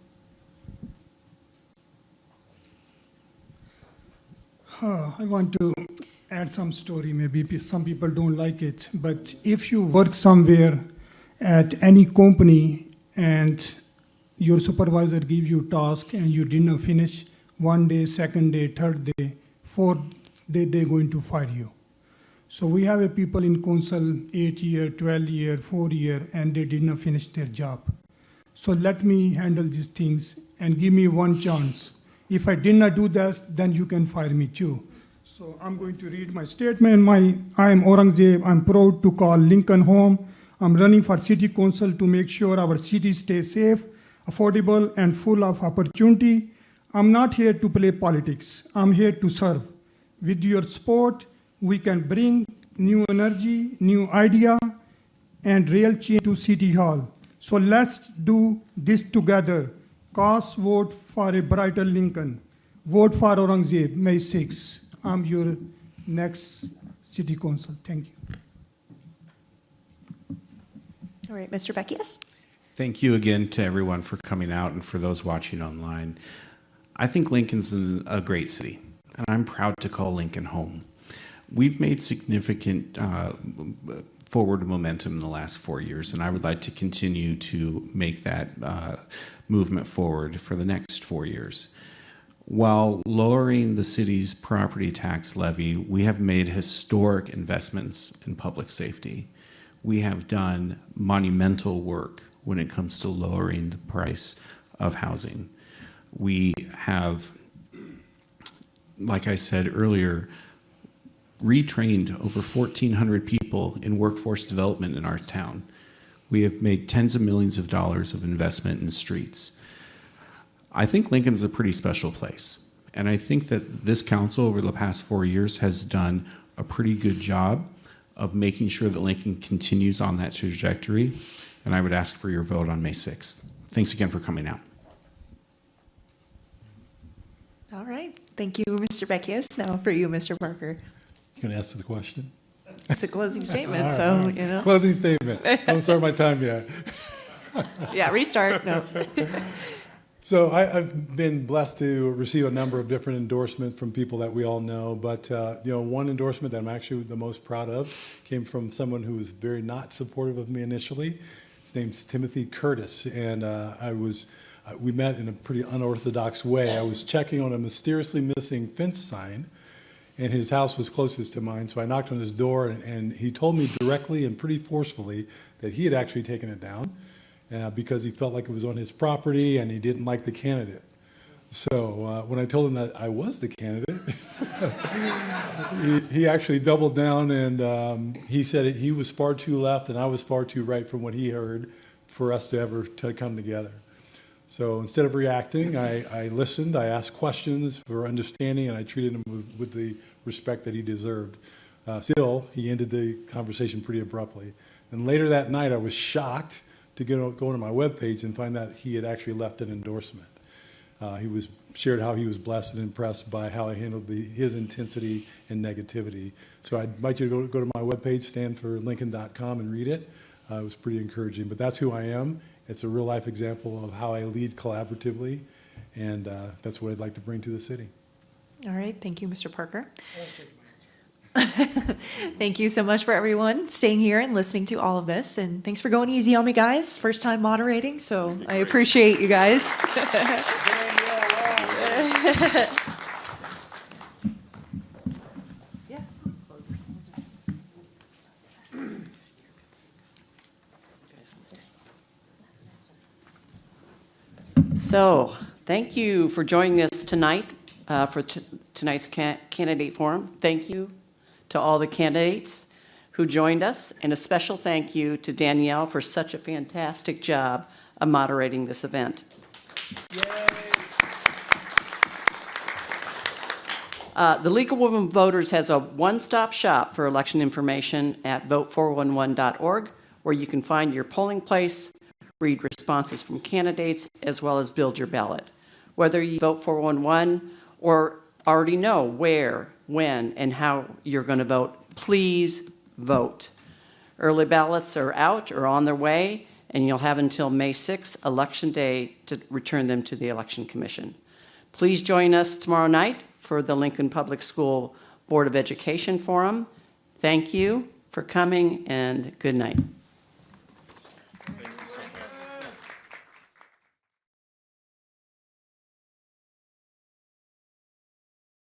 I want to add some story. Maybe some people don't like it, but if you work somewhere at any company and your supervisor gives you task and you didn't finish one day, second day, third day, fourth day, they're going to fire you. So we have a people in council 8 year, 12 year, 4 year, and they did not finish their job. So let me handle these things and give me one chance. If I did not do that, then you can fire me too. So I'm going to read my statement. I am Aurangzeb. I'm proud to call Lincoln home. I'm running for city council to make sure our city stays safe, affordable, and full of opportunity. I'm not here to play politics. I'm here to serve. With your support, we can bring new energy, new idea, and real change to City Hall. So let's do this together. Cast vote for a brighter Lincoln. Vote for Aurangzeb, May 6. I'm your next city council. Thank you. All right, Mr. Beckius? Thank you again to everyone for coming out and for those watching online. I think Lincoln's a great city, and I'm proud to call Lincoln home. We've made significant forward momentum in the last 4 years, and I would like to continue to make that movement forward for the next 4 years. While lowering the city's property tax levy, we have made historic investments in public safety. We have done monumental work when it comes to lowering the price of housing. We have, like I said earlier, retrained over 1,400 people in workforce development in our town. We have made tens of millions of dollars of investment in streets. I think Lincoln's a pretty special place. And I think that this council over the past 4 years has done a pretty good job of making sure that Lincoln continues on that trajectory. And I would ask for your vote on May 6th. Thanks again for coming out. All right. Thank you, Mr. Beckius. Now for you, Mr. Parker. You can answer the question. It's a closing statement, All right, so, all right. you know. Closing statement. Don't start my time yet. Yeah, restart. No. So I've been blessed to receive a number of different endorsements from people that we all know, but one endorsement that I'm actually the most proud of came from someone who was very not supportive of me initially. His name's Timothy Curtis, and we met in a pretty unorthodox way. I was checking on a mysteriously missing fence sign, and his house was closest to mine, so I knocked on his door, and he told me directly and pretty forcefully that he had actually taken it down. Because he felt like it was on his property and he didn't like the candidate. So when I told him that I was the candidate, he actually doubled down and he said he was far too left and I was far too right from what he heard for us to ever come together. So instead of reacting, I listened, I asked questions for understanding, and I treated him with the respect that he deserved. Still, he ended the conversation pretty abruptly. And later that night, I was shocked to go to my webpage and find that he had actually left an endorsement. He shared how he was blessed and impressed by how I handled his intensity and negativity. So I invite you to go to my webpage, standforlincoln.com, and read it. It was pretty encouraging, but that's who I am. It's a real life example of how I lead collaboratively, and that's what I'd like to bring to the city. All right. Thank you, Mr. Parker. Thank you so much for everyone staying here and listening to all of this. And thanks for going easy on me, guys. First time moderating, so I appreciate you guys. So, thank you for joining us tonight for tonight's candidate forum. Thank you to all the candidates who joined us, and a special thank you to Danielle for such a fantastic job of moderating this event. The League of Women Voters has a one-stop shop for election information at vote411.org, where you can find your polling place, read responses from candidates, as well as build your ballot. Whether you vote 411 or already know where, when, and how you're going to vote, please vote. Early ballots are out or on their way, and you'll have until May 6th, Election Day, to return them to the Election Commission. Please join us tomorrow night for the Lincoln Public School Board of Education Forum. Thank you for coming, and good night.